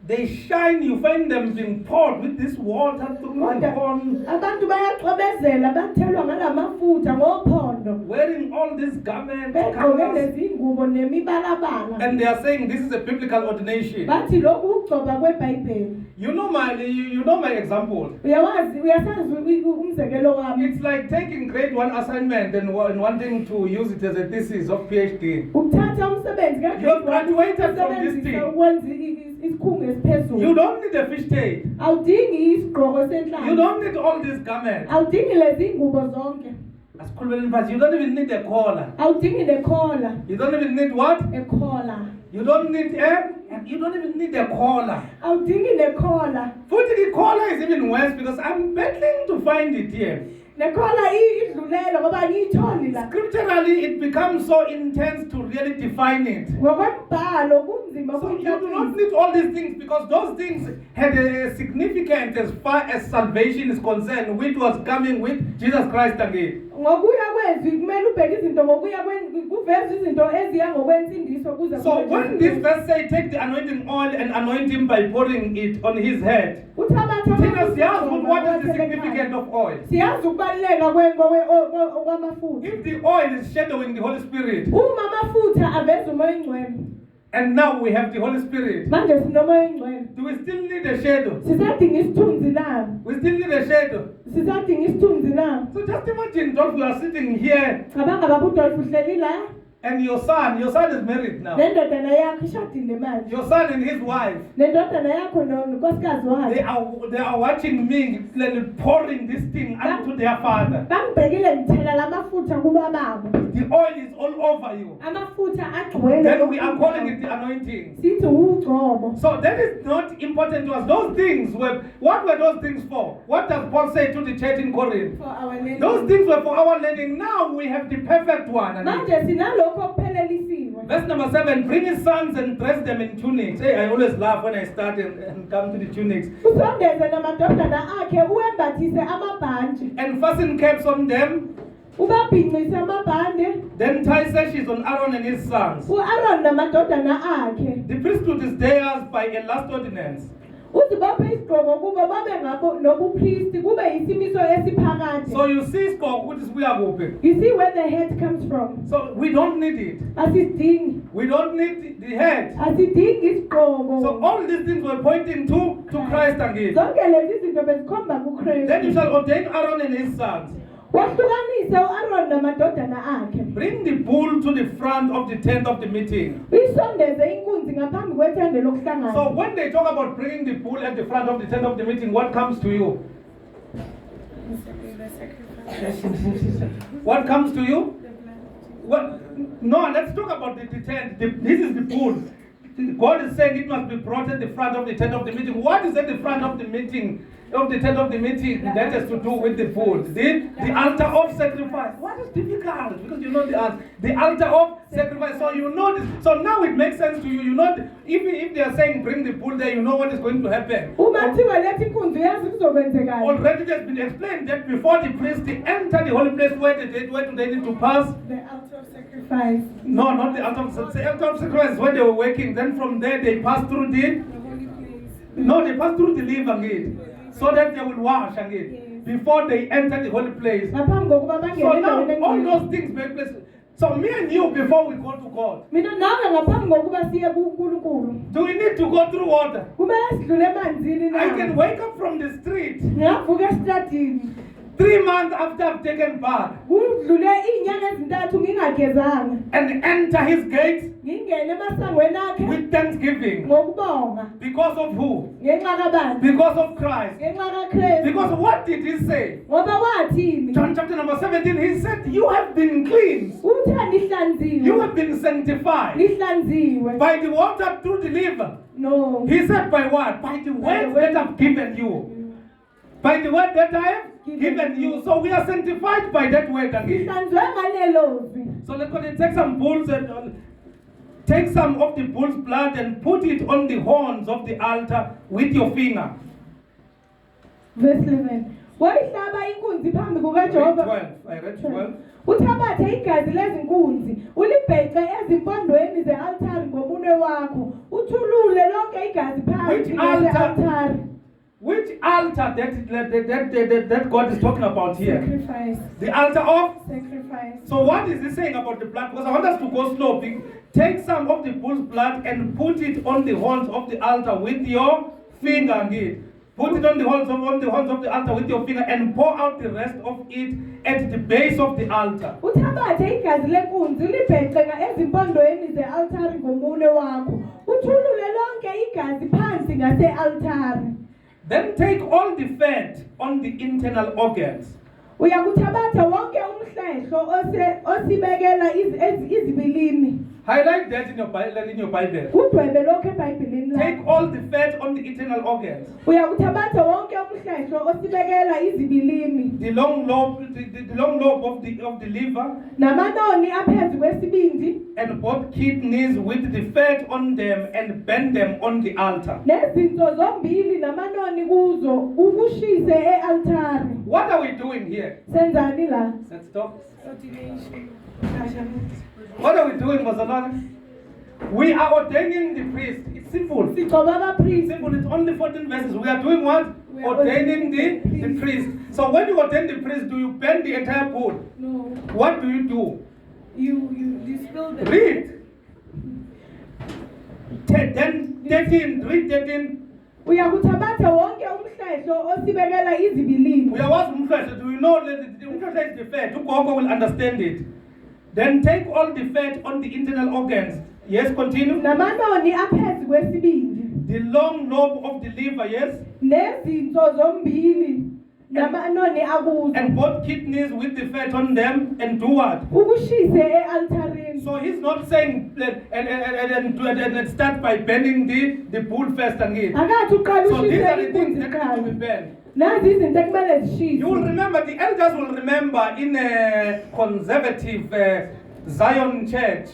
they shine, you find them being poured with this water through on, Abantu bayaqhobezela bathelwa ngalamafutha ngophondo. wearing all these garments, Begqoke colors, lezingubo nemibalabala. and they are saying this is a biblical ordination. Bathi lokhu ukugcoba kweBhayibheli. You know my example. Uyasazi umzekelo wami. It's like taking grade 1 assignment and wanting to use it as a thesis of PhD. Ukuthatha umsebenzi You have graduated from this thing. ukwenza isikhungo esiphezulu. You don't need a fish tail. Awudingi isigqoko You senhlalo. don't need all these garments. Awudingi lezi ngubo zonke. But you don't even need a collar. Awudingi nekhola. You don't even need what? Ekhola. You don't even need a collar. Awudingi nekhola. Futhi the collar is even worse because I'm battling to find it here. Nekhola idlulelo ngoba ngiyitholi la. Scripturally, it becomes so intense to really define it. Ngokwembhalo kunzima So you do not ukuyithatha. need all these things because those things had a significance as far as salvation is concerned, which was coming with Jesus Christ again. Ngokuya kwezwi kumele ubheke izinto ngokuya kuveza izinto eziya ngokwensindiso kuze So when this verse say, take the anointing oil and anoint him by pouring it on his head, thina siyazi ukuthi what is the significance of oil. siyazi ukubaluleka kwamafutha. If the oil is shadowing the Holy Spirit, Uma amafutha aveza umoya oyingcwele and now we have the Holy Spirit, manje sinomoya oyingcwele do we still need a shadow? sisadinga isithunzi na We still need a shadow. sisadinga isithunzi na So just imagine, Dolph, you are sitting here cabanga baba uDolph uhleli la and your son is married now. nendodana yakho ishadile manje Your son and his wife, nendodana yakho nonkosikazi they wakhe are watching me pouring this thing unto their father. bangibhekile ngithela lamafutha kuba babo The oil is all over you. amafutha agcwele Then we are calling it the anointing. sithi ugcobo. So that is not important to us. Those things what were those things for? What does Paul say to the church in Corinth? For our learning. Those things were for our learning. Now we have the perfect one. Manje sinalokho okuphelelisiwe. Verse number 7, bring his sons and dress them in tunics. Hey, I always laugh when I start and come to the tunics. Usondeze namadodana akhe uwembathise amabhantshi. And fasten caps on them. Ubabhinqise amabhande. Then tie sashes on Aaron and his sons. uAaron namadodana akhe. The priesthood is theirs by a last ordinance. Uzibophe isigqoko kubo babe ngabo nobupristi kube yisimiso esiphakathi. So you see, which is we are open. You see where the head comes from. So we don't need it. Asidingi. We don't need the head. Asidingi isigqoko. So all these things were pointing to Christ again. Zonke lezi zinto bezikhomba kuKristu. Then you shall ordain Aaron and his sons. Wahlukanise uAaron namadodana akhe. Bring the bull to the front of the tent of the meeting. Uyisondeze inkunzi ngaphambi kwethende lokuhlangana. So when they talk about bringing the bull at the front of the tent of the meeting, what comes to you? The sacrifice. What comes to you? The blood. What? No, let's talk about the tent. This is the bull. God is saying it must be brought at the front of the tent of the meeting. What is at the front of the meeting? Of the tent of the meeting that has to do with the food. The altar of sacrifice. What is difficult? Because you know the altar of sacrifice. So you know this. So now it makes sense to you. You know, if they are saying bring the bull there, you know what is going to happen. Uma kuthiwa lethi inkunzi uyazi kuzokwenzekani. Already it has been explained that before the priest enter the holy place, where do they need to pass? The altar of sacrifice. No, not the altar of sacrifice. The altar of sacrifice when they were working. Then from there they pass through the. The holy place. No, they pass through the liver gate. So that they will wash again before they enter the holy place. Ngaphambi kokuba So bangene now endaweni all engcwele. those things make place. So me and you, before we go to God, mina nawe ngaphambi kokuba siye kuNkulunkulu do we need to go through water? kumele sidlule emanzini I can na wake up from the street ngiyavuka esitradini 3 months after I've taken bath kudlule iy'nyanga ezintathu ngingagezanga and enter his gates ngingene emasangweni akhe with thanksgiving. ngokubonga Because of who? ngenxa kabani Because of Christ. ngenxa kakristu Because what did he say? ngoba wathini John chapter number 17, he said, you have been cleansed. uthe You nihlanziwe have been sanctified nihlanziwe by the water through the liver. no He said, by what? By the word that I've given you. By the word that I have given you. So we are sanctified by that word again. sihlanzwe ngalelozwi So let's go and take some bulls and take some of the bull's blood and put it on the horns of the altar with your finger. verse 11 wayihlaba inkunzi phambi kukajehova 12. I read 12. uthabathe igazi lezinkunzi ulibhexe ezimpondweni ze-altari ngomunwe wakho uthulule lonke igazi phansi Which altar? ngase-altari Which altar that God is talking about here? sacrifice The altar of. sacrifice So what is he saying about the blood? Because I want us to go slow. Take some of the bull's blood and put it on the horns of the altar with your finger. Again. Put it on the horns of the altar with your finger and pour out the rest of it at the base of the altar. uthabathe igazi lenkunzi ulibhexe ezimpondweni ze-altari ngomunwe wakho uthulule lonke igazi phansi ngase-altari Then take all the fat on the internal organs. uyakuthabatha wonke umhlehlo osibekela izibilini Highlight that in your Bible. kudwebe lokho ebhayibhilini Take lakho all the fat on the internal organs. uyakuthabatha wonke umhlehlo osibekela izibilini The long lobe of the liver namanoni aphezu kwesibindi and both kidneys with the fat on them and burn them on the altar. nezinso zombili namanoni kuzo ukushise e-altari What are we doing here? senzani la Let's talk. Ordination. What are we doing, Mazalana? We are ordaining the priest. It's simple. sigcoba abapriest Simple. It's only 14 verses. We are doing what? We are Ordaining ordaining the priest. So when you ordain the priest, do you burn the entire pot? No. What do you do? You dispel the. Read. 13. Read 13. uyakuthabatha wonke umhlehlo osibekela izibilini We are what's umflesh. Do you know that the umflesh is the fat? Ugogo will understand it. Then take all the fat on the internal organs. Yes, continue. namanoni aphezu kwesibindi The long lobe of the liver, yes. nezinso zombili namanoni akuzo And both kidneys with the fat on them and do what? ukushise e-altarini So he's not saying and start by burning the bull first again. akathi uqala So these ushise are the things inkunzi that need to be kuqala burned. nazi izinto ekumele You will zishiswe remember, the elders will remember in a conservative Zion church,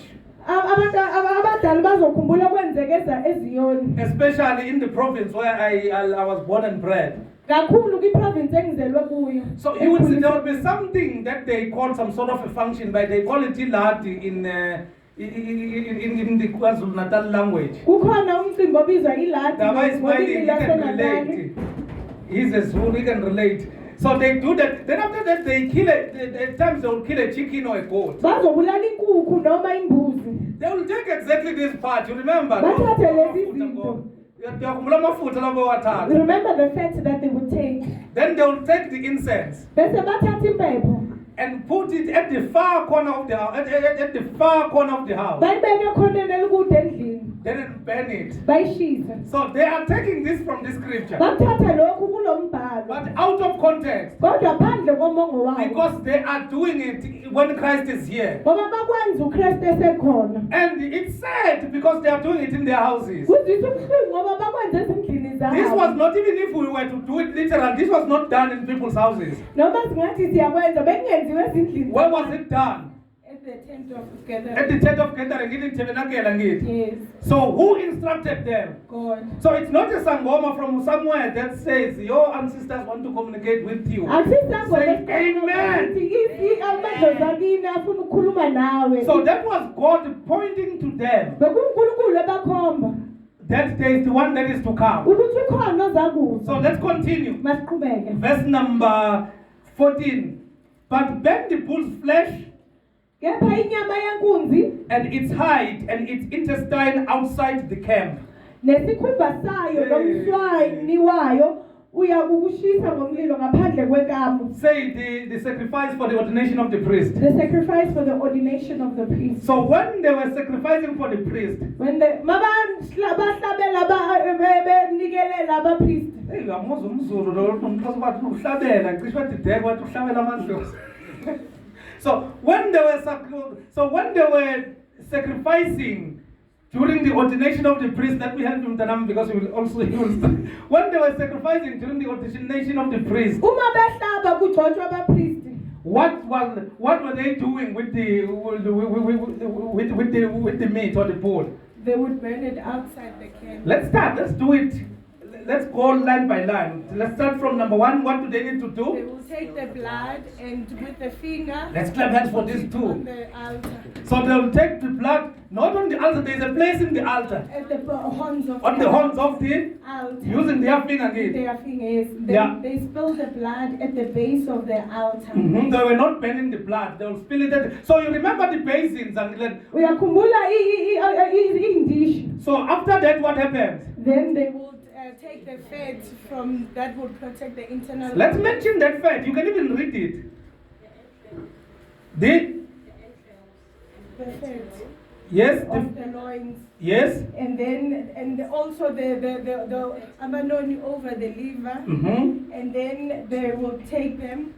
abadala bazokhumbula kwenzeka eziyoni especially in the province where I was born and bred. kakhulu kwiprovince engizelwe kuyo So you will see there will be something that they call some sort of a function, but they call it iladi in the KwaZulu Natal language. kukhona umcimbi obizwa iladi Daba is smiling, ngolimi he can laseNatali. relate. He's a Zulu, he can relate. So they do that. Then after that, they kill it. At times they will kill a chicken or a goat. bazobulala inkukhu noma imbuzi They will take exactly this part. You remember? Bathathe lezi zinto. remember the fact that they would take Then they will take the incense bese bathatha impepho and put it at the far corner of the house. At the far corner of the house. bayibeke khoneni elikude endlini Then burn it. bayishise So they are taking this from this scripture, bakuthatha lokhu kulo mbhalo but out of context, kodwa phandle komongo wawo because they are doing it when Christ is here. ngoba bakwenza ukristu esekhona And it's sad because they are doing it in their houses. kuzwisa ubuhlungu ngoba bakwenza ezindlini This was zabo not, even if we were to do it literal, this was not done in people's houses. noma singathi siyakwenza bekungenziwe ezindlini Where was it done? At the tent of At gathering. the tent of gathering, in the tabernacle again. yes So who instructed them? God. So it's not a sangoma from somewhere that says your ancestors want to communicate with you. Say amen. amadlozi akini afuna ukukhuluma nawe So that was God pointing to them bekunkulunkulu ebakhomba that there is the one that is to come. ukuthi ukhona ozakuza So let's continue. masiqhubeke Verse number 14. But burn the bull's flesh kepha inyama yenkunzi and its hide and its intestine outside the camp. nesikhumba sayo nomswani wayo uyakukushisa ngomlilo ngaphandle kwekamu. Say the sacrifice for the ordination of the priest. The sacrifice for the ordination of the priest. So when they were sacrificing for the priest, When the bahlabela benikelela abapriest. hey, uyamuzwa umZulu lo nomxhosa bathi ukuhlabela cishe bathi deke wathi uhlabela amadlozi. So when they were sacrificing during the ordination of the priest, let me help you Mtanam, because he will also when they were sacrificing during the ordination of the priest, Uma behlaba kugcotshwa abapriest. what were they doing with the meat or the bull? They would burn it outside the camp. Let's start. Let's do it. Let's go line by line. Let's start from number 1. What do they need to They do? will take the blood and with the finger. Let's clap hands for these on two. the altar. So they'll take the blood, not on the altar. There's a place in the altar. At the horns of On the horns of the, altar. using their finger again. Their fingers. Then Yeah. they spill the blood at the base of the altar. They were not burning the blood. They will spill it. So you remember the basins and Uyakhumbula indishi. so after that, what happened? Then they would take the fat from that would protect the internal. Let's mention that fact. You can even read it. The The fat yes, of the loins. yes. And also the abalone over the liver. And then they will take them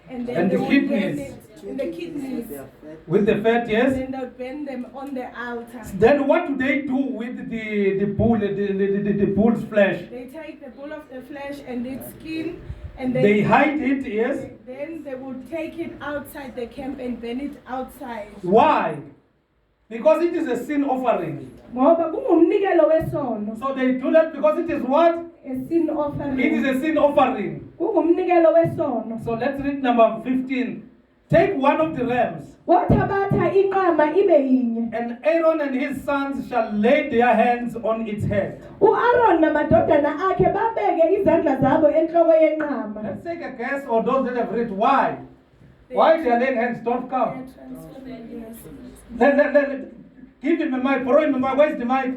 and then And they the will kidneys. burn it in the kidneys. With the fat, yes. And then they'll burn them on the altar. Then what do they do with the bull, the bull's flesh? They take the bull of the flesh and its skin and They hide it, yes. Then they will take it outside the camp and burn it outside. Why? Because it is a sin offering. Ngoba kungumnikelo wesono. So they do that because it is what? A sin offering. It is a sin offering. Kungumnikelo wesono. So let's read number 15. Take one of the rams, Wathabatha inqama ibe yinye. and Aaron and his sons shall lay their hands on its head. uAaron namadodana akhe babeke izandla zabo enhloko yenqama. Let's take a guess, or those that have read, why? Why they are laying hands? Don't come. Give him a mic, borrow him a mic. Where's the mic?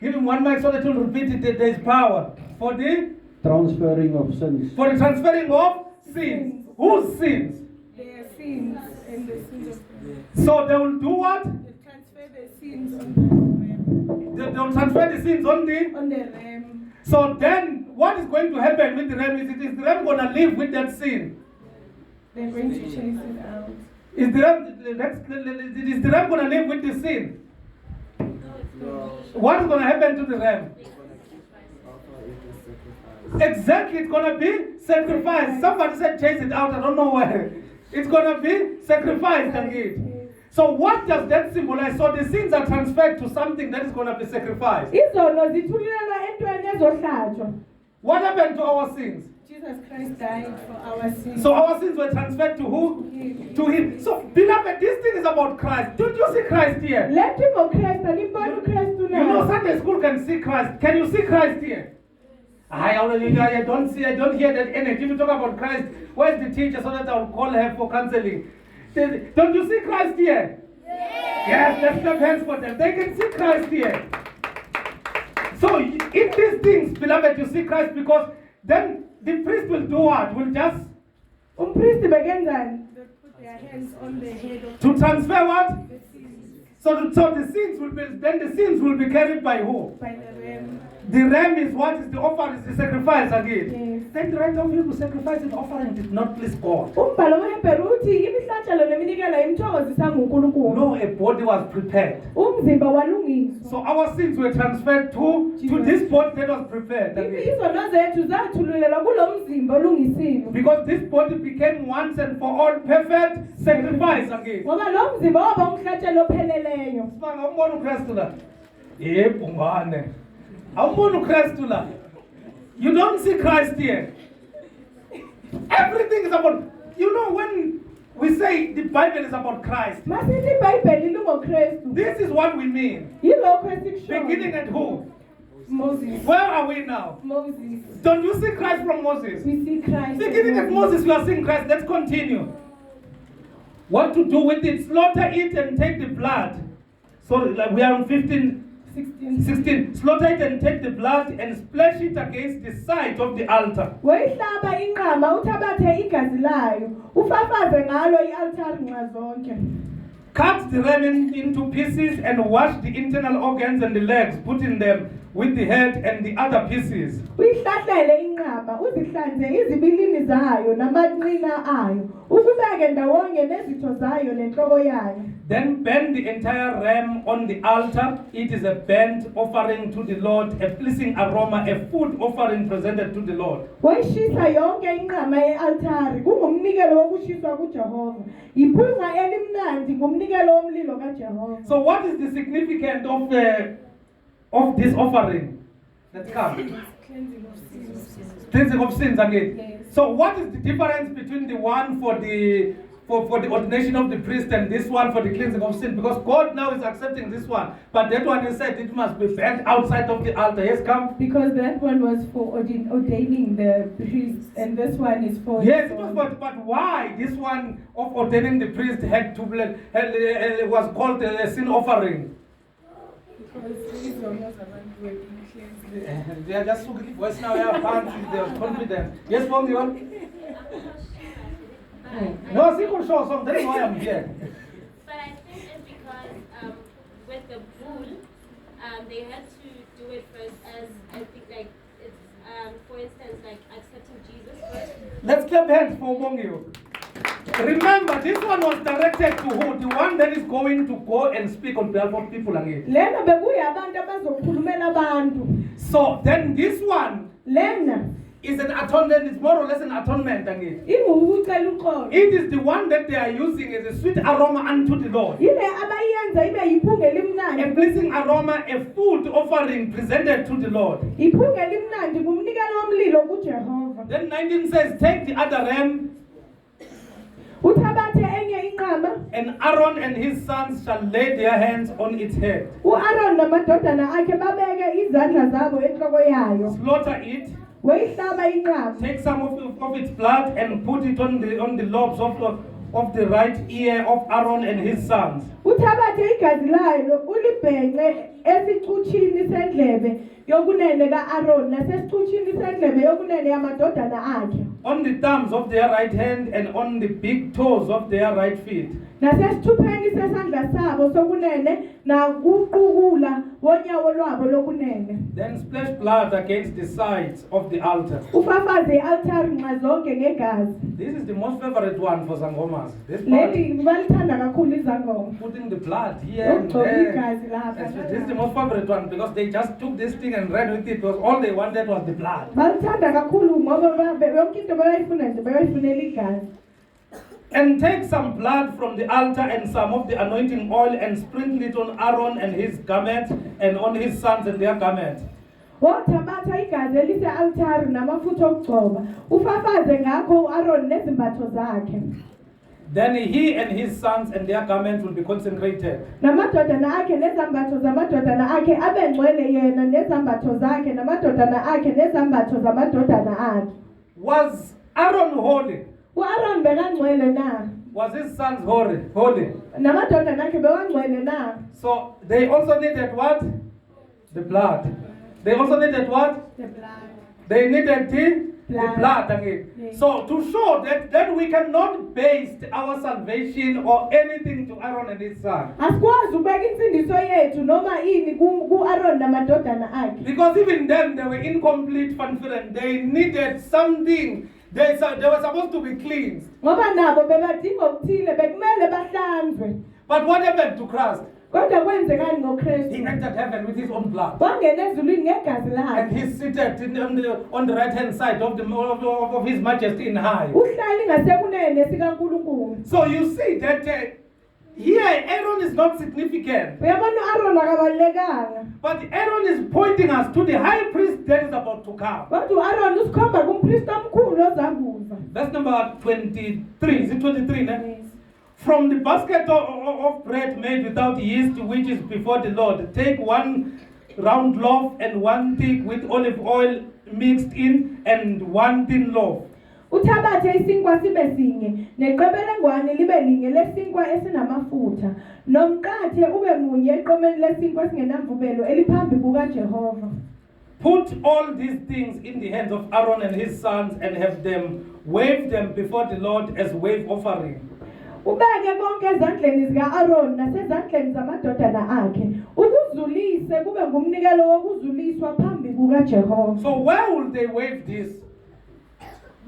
Give him one mic so that he'll repeat it. There is power for the Transferring of sins. transferring of sins. Whose sins? Their sins and the sins of them. So they will do what? They transfer the sins on the ram. They will transfer the sins on the. On the ram. So then, what is going to happen with the ram? Is the ram going to live with that sin? They're going to chase it out. Is the ram going to live with the sin? What is going to happen to the ram? Exactly, it's going to be sacrificed. Somebody said chase it out, I don't know where. It's going to be sacrificed again. So what does that symbolize? So the sins are transferred to something that is going to be sacrificed. Izono zithulelwa entweni ezohlatshwa. What happened to our sins? Jesus Christ died for our sins. So our sins were transferred to who? He- To him. So beloved, this thing is about Christ. Don't you see Christ here? Lethi ngoKristu alimboni uKristu You know na. Sunday school can see Christ. Can you see Christ here? I don't hear that energy. If you talk about Christ, where's the teacher so that I'll call her for counseling? Don't you see Christ here? Yes, let's clap hands for them. They can see Christ here. So in these things, beloved, you see Christ because then the priest will do what? Will just Umpristi bekenzani? They put their hands on the head of to transfer what? the sins So the sins will be then the sins will be carried by who? by the ram. The ram is what is the offering, is the sacrifice again. Yes. Then the right of him who sacrificed and offering did not please God. Umbhalo weHebheru uthi imihlatshelo neminikelo imthokozisa nguNkulunkulu. No, a body was prepared. Umzimba walungiswa. So our sins were transferred to this body that was prepared. again. Izono zethu zathululelwa kulo mzimba olungisiwe. Because this body became once and for all perfect sacrifice again. Ngoba lo mzimba waba umhlatshelo opheleleyo. Sibanga umbona uKristu la. Yebo ngane. Awumbona uKristu la. You don't see Christ here. Everything is about, you know, when we say the Bible is about Christ, Masithi iBhayibheli lingoKristu. this is what we mean. Yilokho esikushoyo. Beginning at who? Moses. Where are we now? Moses. Don't you see Christ from Moses? We see Christ. Beginning at Moses, we are seeing Christ. Let's continue. What to do with it? Slaughter it and take the blood. Sorry, like we are on 16. Slaughter it and take the blood and splash it against the side of the altar. Wayihlaba inqama uthabathe igazi layo ufafaze ngalo i-altari nxazonke. Cut the ram into pieces and wash the internal organs and the legs, putting them with the head and the other pieces. Uyihlahlele inqama uzihlanze izibilini zayo namanqina ayo ukubeke ndawonye nezitho zayo nenhloko yayo. Then burn the entire ram on the altar. It is a burnt offering to the Lord, a pleasing aroma, a food offering presented to the Lord. Wayishisa yonke inqama ye-altari kungumnikelo wokushiswa kuJehova. Iphunga elimnandi ngumnikelo womlilo kaJehova. So what is the significance of this offering? Let's come. Cleansing of sins. Cleansing of sins again. Yes. So what is the difference between the one for the ordination of the priest and this one for the cleansing of sin? Because God now is accepting this one, but that one, he said it must be burnt outside of the altar. Yes, come. Because that one was for ordaining the priest, and this one is for. Yes, it was, but why this one of ordaining the priest had to was called a sin offering? Because these were not around who were being cleansed. They are just so good. Voice now, they are fancy, they are confident. Yes, Paul, you want? No, see, show some. That's why I'm here. But I think it's because with the bull, they had to do it first as, I think, like, it's, for instance, like accepting Jesus first. Let's clap hands for Mongio. Remember, this one was directed to who? The one that is going to go and speak on behalf of people again. Lena bekuya abantu abazokhulumela abantu. So then this one Lena is an atonement, it's more or less an atonement again. ingukucela uxolo. It is the one that they are using as a sweet aroma unto the Lord. Yile abayenza ibe yiphunga elimnandi. A pleasing aroma, a food offering presented to the Lord. Iphunga elimnandi ngumnikelo womlilo kuJehova. Then 19 says, take the other ram, Uthabathe enye inqama, and Aaron and his sons shall lay their hands on its head. uAaron namadodana akhe babeke izandla zabo enhloko yayo. Slaughter it, Wayihlaba inqama. take some of its blood and put it on the lobes of the right ear of Aaron and his sons. Uthabathe igazi layo ulibhenge esichuchini sendlebe yokunene kaAaron nasesichuchini sendlebe yokunene yamadodana akhe. On the thumbs of their right hand and on the big toes of their right feet. Nasesithupheni sesandla sabo sokunene nakuqukula wonyawo lwabo lokunene. Then splash blood against the sides of the altar. Ufafaze i-altari nxazonke ngegazi. This is the most favorite one for Zangomas. This part, Leli balithanda kakhulu izangoma. putting the blood here and Ugcoba there. igazi lapha. This is the most favorite one because they just took this thing and ran with it because all they wanted was the blood. Balithanda kakhulu ngoba yonke into bayayifuna nje bayayifunela igazi. And take some blood from the altar and some of the anointing oil and sprinkle it on Aaron and his garment and on his sons and their garment. Wothabatha igazi elise-altari namafutha okugcoba ufafaze ngakho u-Aaron nezimbatho zakhe. Then he and his sons and their garments will be consecrated. Namadodana akhe nezambatho zamadodana akhe abengcwele yena nezambatho zakhe namadodana akhe nezambatho zamadodana akhe. Was Aaron holy? U-Aaron bekangcwele na? Was his sons holy? Namadodana akhe bewangcwele na? So they also needed what? The blood. They also needed what? The blood. They needed the Blood. blood again. Yes. So to show that we cannot base our salvation or anything to Aaron and his son. Asikwazi ukubeka insindiso yethu noma ini ku-Aaron namadodana akhe. Because even then they were incomplete, confident. They needed something. They were supposed to be cleansed. Ngoba nabo bebadinga okuthile bekumele bahlanzwe. But what happened to Christ? Kodwa kwenzekani He ngoKristu? entered heaven with his own blood. Wangena ezulwini ngegazi And lakhe. he's seated on the right hand side of his majesty in high. Uhlala ngasekunene sikaNkulunkulu. So you see that here Aaron is not significant. Uyabona u-Aaron akabalulekanga. But Aaron is pointing us to the high priest that is about to come. Kodwa u-Aaron usikhomba kumpristi omkhulu ozakuza. That's number 23. Is it 23? Ne? From the basket of bread made without yeast, which is before the Lord, take one round loaf and one thick with olive oil mixed in, and one thin loaf. uthabathe isinkwa sibe sinye neqebelengwane libe linye lesinkwa esinamafutha nomqathe ube munye eqomeni lesinkwa esingenamvubelo eliphambi kukaJehova. Put all these things in the hands of Aaron and his sons and have them wave them before the Lord as wave offering. Ubeke konke ezandleni zika-Aaron nasezandleni zamadodana akhe ukuzulise kube ngumnikelo wokuzuliswa phambi kukaJehova. So where will they wave this?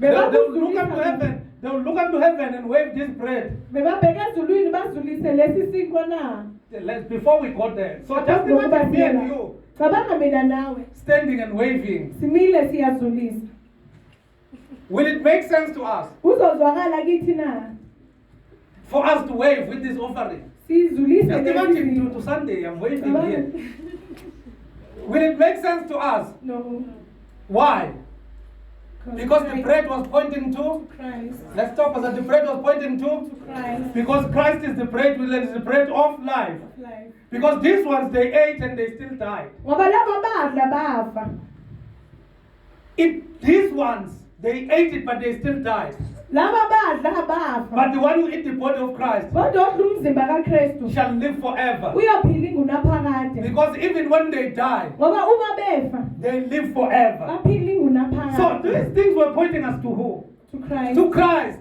They'll look up to heaven. They'll look up to heaven and wave this bread. Bebabheke ezulwini bazulise lesi sinkwa na. Before we got there. So just imagine me and you Cabanga mina nawe standing and waving. simile siyazulisa. Will it make sense to us Kuzozwakala kithi na for us to wave with this offering? sizulise Just lesi imagine sinkwa. to Sunday I'm waving here. Will it make sense to us? No. Why? Because the bread was pointing to. Christ. Let's talk about the bread was pointing to. Christ. Because Christ is the bread, is the bread of life. Life. Because these ones they ate and they still died. Ngoba laba badla bafa. These ones they ate it but they still died. Laba badla bafa. But the one who ate the body of Christ Kodwa odla umzimba kaKristu shall live forever. uyophila ingunaphakade. Because even when they die, Ngoba uma befa they live forever. baphila ingunaphakade. So these things were pointing us to who? To Christ. To Christ.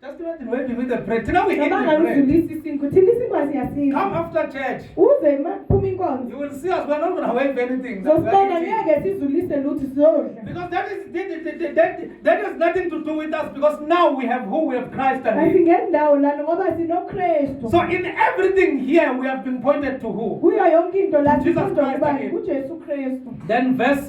Just imagine waving with the bread. Now we eat the Cabanga bread. ngizulisa isinkwa thina isinkwa Come siyasipha. after church. Uze makuphuma inkonzo. You will see us. We're not going to wave anything. that we are Zosibona eating. ngeke sizulise lutho sizodla. Because that has nothing to do with us. Because now we have who? We have Christ and Him. Asingendawo lana ngoba sinoKristu. So in everything here, we have been pointed to who? Kuyo yonke into la Jesus sifunda Christ kubani again. kuJesu Kristu. Then verse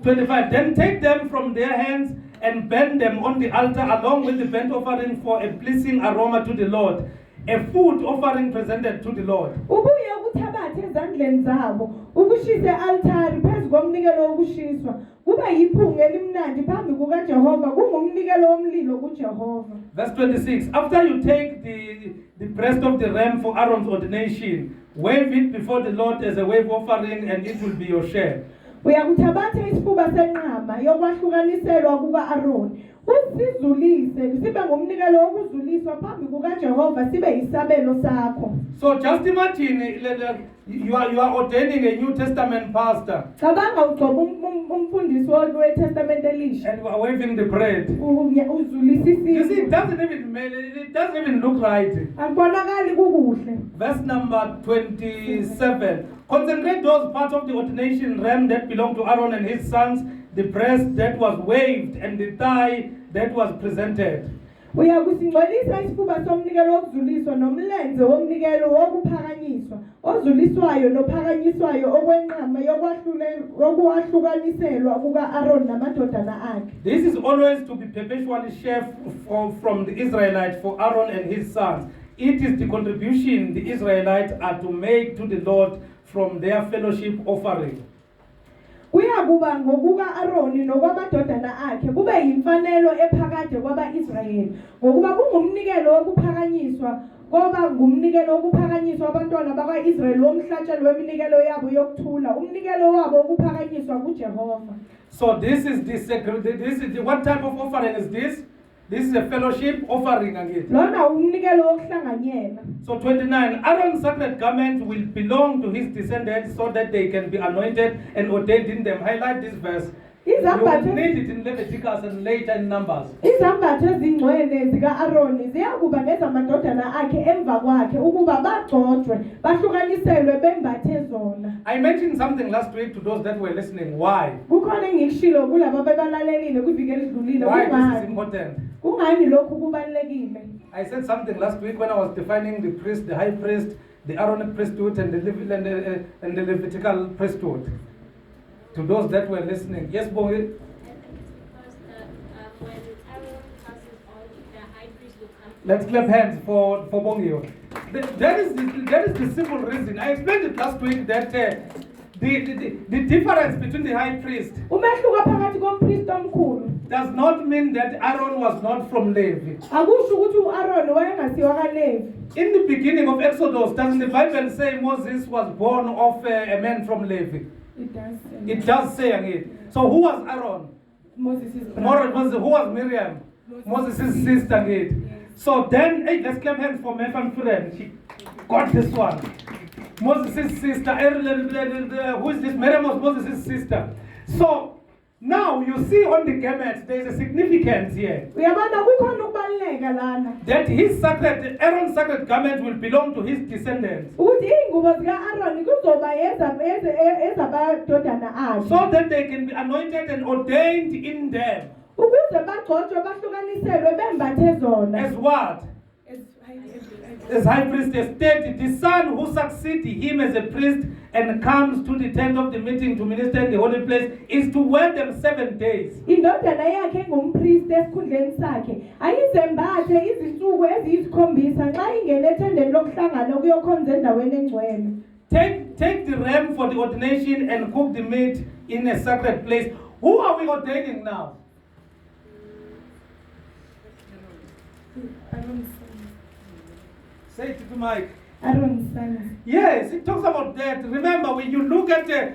25. Then take them from their hands and burn them on the altar along with the burnt offering for a pleasing aroma to the Lord, a food offering presented to the Lord. Ubuye ukuthabathe ezandleni zabo ukushise altari phezu komnikelo wokushiswa kuba yiphunga elimnandi phambi kukaJehova kungumnikelo womlilo kuJehova. Verse 26. After you take the breast of the ram for Aaron's ordination, wave it before the Lord as a wave offering, and it will be your share. Uyakuthabatha isifuba senqama yokwahlukaniselwa kuka-Aaron usizulise sibe ngumnikelo wokuzuliswa phambi kukaJehova sibe yisabelo sakho. So just imagine you are ordaining a New Testament pastor Cabanga ugcoba umfundisi weTestament elisha and you are waving the bread. uzulisa You see, isinkwa. it doesn't even look right. Akubonakali kukuhle. Verse number 27. Consecrate those parts of the ordination ram that belong to Aaron and his sons, the breast that was waved and the thigh that was presented. Uyakusingcolisa isifuba somnikelo wokuzuliswa nomlenze womnikelo wokuphakanyiswa ozuliswayo nophakanyiswayo okwenqama yokwahlukaniselwa kuka-Aaron namadodana akhe. This is always to be perpetually shared from the Israelites for Aaron and his sons. It is the contribution the Israelites are to make to the Lord from their fellowship offering. Kuyakuba ngokuka-Aroni nokwamadodana akhe kube yimfanelo ephakade kwaba-Israyeli ngokuba kungumnikelo wokuphakanyiswa ngoba ngumnikelo wokuphakanyiswa abantwana bakwa-Israyeli womhlatshelo weminikelo yabo yokuthula umnikelo wabo wokuphakanyiswa kuJehova. So this is what type of offering is this? This is a fellowship offering again. Lona umnikelo wokuhlanganyela. So 29, Aaron's sacred garment will belong to his descendants so that they can be anointed and ordained in them. Highlight this verse. You will need it in Leviticus and later in Numbers. Izambatho ezingcwele zika-Aroni ziyakuba nezamadodana akhe emva kwakhe ukuba bagcotshwe bahlukaniselwe bembathe zona. I mentioned something last week to those that were listening. Why? Kukhona engikushilo kulabo ababalalelile kwiviki elidlulile Why this is kungani? important? Kungani lokhu kubalulekile? I said something last week when I was defining the priest, the high priest, the Aaronic priesthood, and the Levitical priesthood. To those that were listening. Yes, Bongi? I think because when Aaron passes on, the high priest will come. Let's clap hands for Bongi. That is the simple reason. I explained it last week that the difference between the high priest Umehluko phakathi kompristi omkhulu does not mean that Aaron was not from Levi. akusho ukuthi u-Aaron wayengasiwa kaLevi. In the beginning of Exodus, doesn't the Bible say Moses was born of a man from Levi? It does. It does say again. So who was Aaron? Moses' brother. Who was Miriam? Moses' sister. Kid. So then, hey, let's clap hands for Mefan friend. She got this one. Moses' sister. Who is this? Miriam was Moses' sister. So now you see on the garment there is a significance here. Uyabona kukhona ukubaluleka lana. That Aaron's sacred garment will belong to his descendants. Ukuthi ingubo zika-Aaron kuzoba ezabadodana akhe. So that they can be anointed and ordained in them. Ukuze bagcotshwe bahlukaniselwe bembathe zona. As what? As high priest stated, the son who succeeds him as a priest and comes to the tent of the meeting to minister in the holy place is to wear them 7 days. Indodana yakhe engumpristi esikhundleni sakhe ayizembathe izinsuku eziyisikhombisa nxa ingene ethendeni lokuhlangana ukuyokhonza endaweni engcwele. Take the ram for the ordination and cook the meat in a sacred place. Who are we ordaining now? Aaron's son. Say it to Mike. Aaron's son. Yes, it talks about that. Remember, when you look at the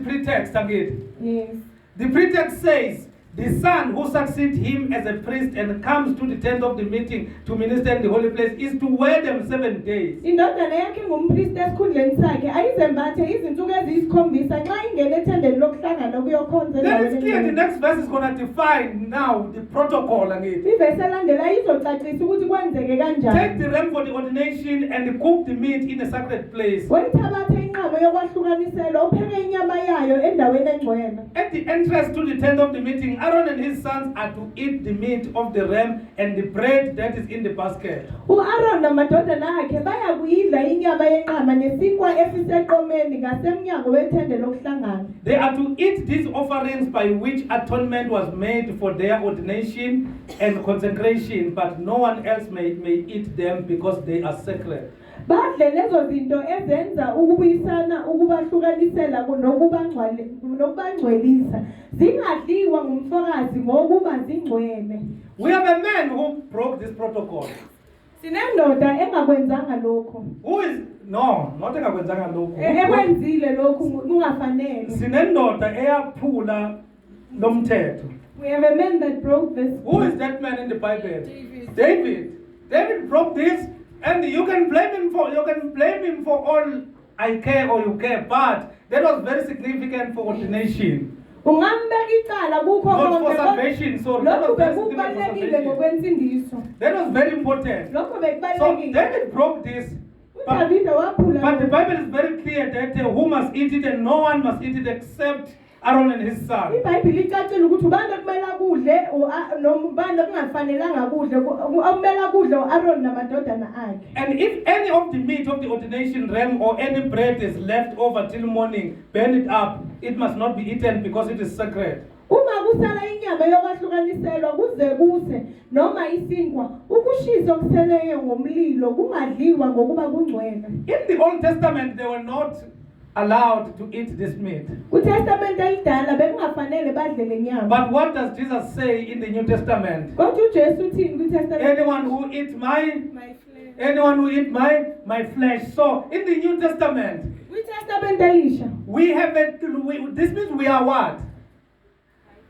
pretext again. Yes. The pretext says, the son who succeeds him as a priest and comes to the tent of the meeting to minister in the holy place is to wear them 7 days. Indodana yakhe engumpristi esikhundleni sakhe ayizembathe izinsuku eziyisikhombisa nxa ingene ethendeni lokuhlangana ukuyokhonza Then endaweni it's clear the engcwele. next verse is going to define now the protocol again. Ivesi elandela izocacisa ukuthi kwenzeke Take kanjani. the ram for the ordination and cook the meat in a sacred place. Wayithabathe inqamo yokwahlukanisela upheke inyama yayo endaweni engcwele. At the entrance to the tent of the meeting, Aaron and his sons are to eat the meat of the ram and the bread that is in the basket. U-Aaron namadodana akhe baya kuyidla inyama yenqama nesinkwa esiseqomeni ngasemnyango wethende lokuhlangana. They are to eat these offerings by which atonement was made for their ordination and consecration, but no one else may eat them because they are sacred. Badle lezo zinto ezenza ukubuyisana ukubahlukanisela nokubangcwelisa zingadliwa ngumfokazi ngokuba zingcwele. We have a man who broke this protocol. Sinendoda engakwenzanga lokho. Who is not engakwenzanga lokhu. Ekwenzile lokhu kungafanele. Sinendoda eyaphula lo mthetho. We have a man that broke this. Who is that man in the Bible? David. David broke this, and you can blame him for all I care or you care, but that was very significant for ordination. Ungambeka icala kukho Not for konke. salvation, so that Lokhu was very significant for bekubalekile salvation. ngokwensindiso. That was very important. Lokhu So bekubalekile. David broke this, but uDavide waphula. the Bible is very clear that who must eat it and no one must eat it except Aaron and his son. iBhayibheli licacile ukuthi ubani okumele akudle nobani okungafanelanga akudle okumele akudle uAaron namadodana akhe. And if any of the meat of the ordination ram or any bread is left over till morning, burn it up. It must not be eaten because it is sacred. Uma kusala inyama yokwahlukaniselwa kuze kuse noma isinkwa ukushisa okuseleyo ngomlilo kungadliwa ngokuba kungcwele. In the Old Testament, they were not allowed to eat this meat. KuTestament elidala bekungafanele badle le nyama. But what does Jesus say in the New Testament? Kodwa uJesu uthini kuTestament? Anyone who eats My flesh. So in the New Testament, KuTestament elisha we have this means we are what?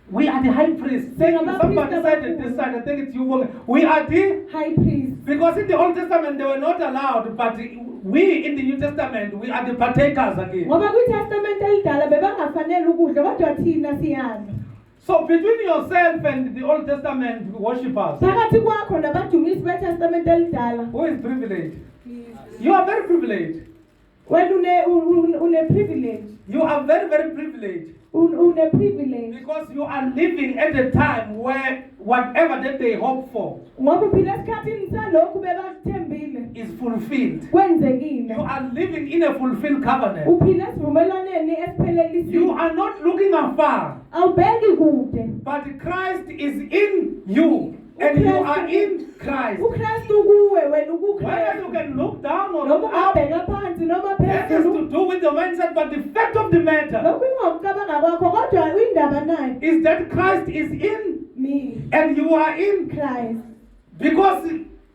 We are the high priest. Somebody said it this side, I think it's you woman. We are the high priest. because in the Old Testament they were not allowed, but we in the New Testament we are the partakers again. Ngoba kuTestament elidala bebangafanele ukudla kodwa thina siyadla. So between yourself and the Old Testament worshippers, Phakathi kwakho nabadumisi beTestament elidala. who is privileged? You are very privileged. Wena une privilege. You are very, very privileged. Une privilege. Because you are living at a time where whatever that they hope for Ngoba uphila esikhathini salokhu bebakuthembile is fulfilled. kwenzekile. You are living in a fulfilled covenant. Uphila esivumelwaneni You esiphelelisiwe. are not looking afar, Awubheki kude. but Christ is in you, and you are in Christ. uKristu kuwe wena Whether you ukuKristu. can look down or Noma look up, ungabheka phansi noma that has phezulu. to do with your mindset, but the fact of the matter Lokhu ingomcabanga kwakho kodwa indaba nayo. is that Christ is in Me, and you are in. Christ. Because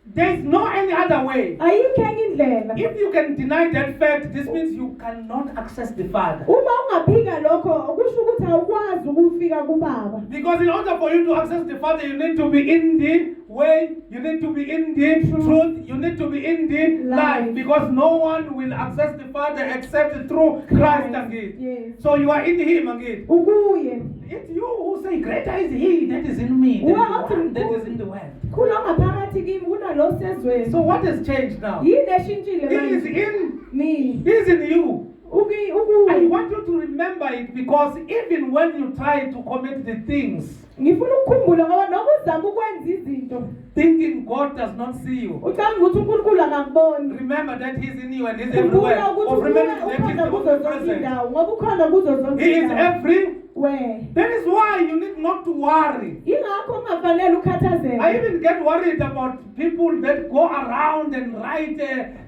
There's no any other way. ayikho enye indlela. If you can deny that fact, this means you cannot access the Father. Uma ungaphika lokho kusho ukuthi awukwazi ukufika kuBaba. Because in order for you to access the Father, you need to be in the way, you need to be in the truth, you need to be in the life. Because no one will access the Father except through Christ again. Yes. So you are in Him again. Ukuye. It's you who say, greater is He that is in me than the Well, one that is in the world. Khona ngaphakathi kimi kunalo sezweni. So what has changed now? Yini eshintshile He is manje? in, Me. He is in you. I Ukuye. want you to remember it because even when you try to commit the things, Ngifuna ukukhumbula ngoba noma uzama ukwenza izinto thinking God does not see you, ucanga ukuthi uNkulunkulu akakuboni. remember that He's in you and He's everywhere. Khumbula Or ukuthi remember that He's ukhona kuzo zonke omnipresent. indawo ngoba ukhona kuzo zonke He is indawo. everywhere. That is why you need not to worry. Ingakho ungafanele I ukhathazeke. even get worried about people that go around and write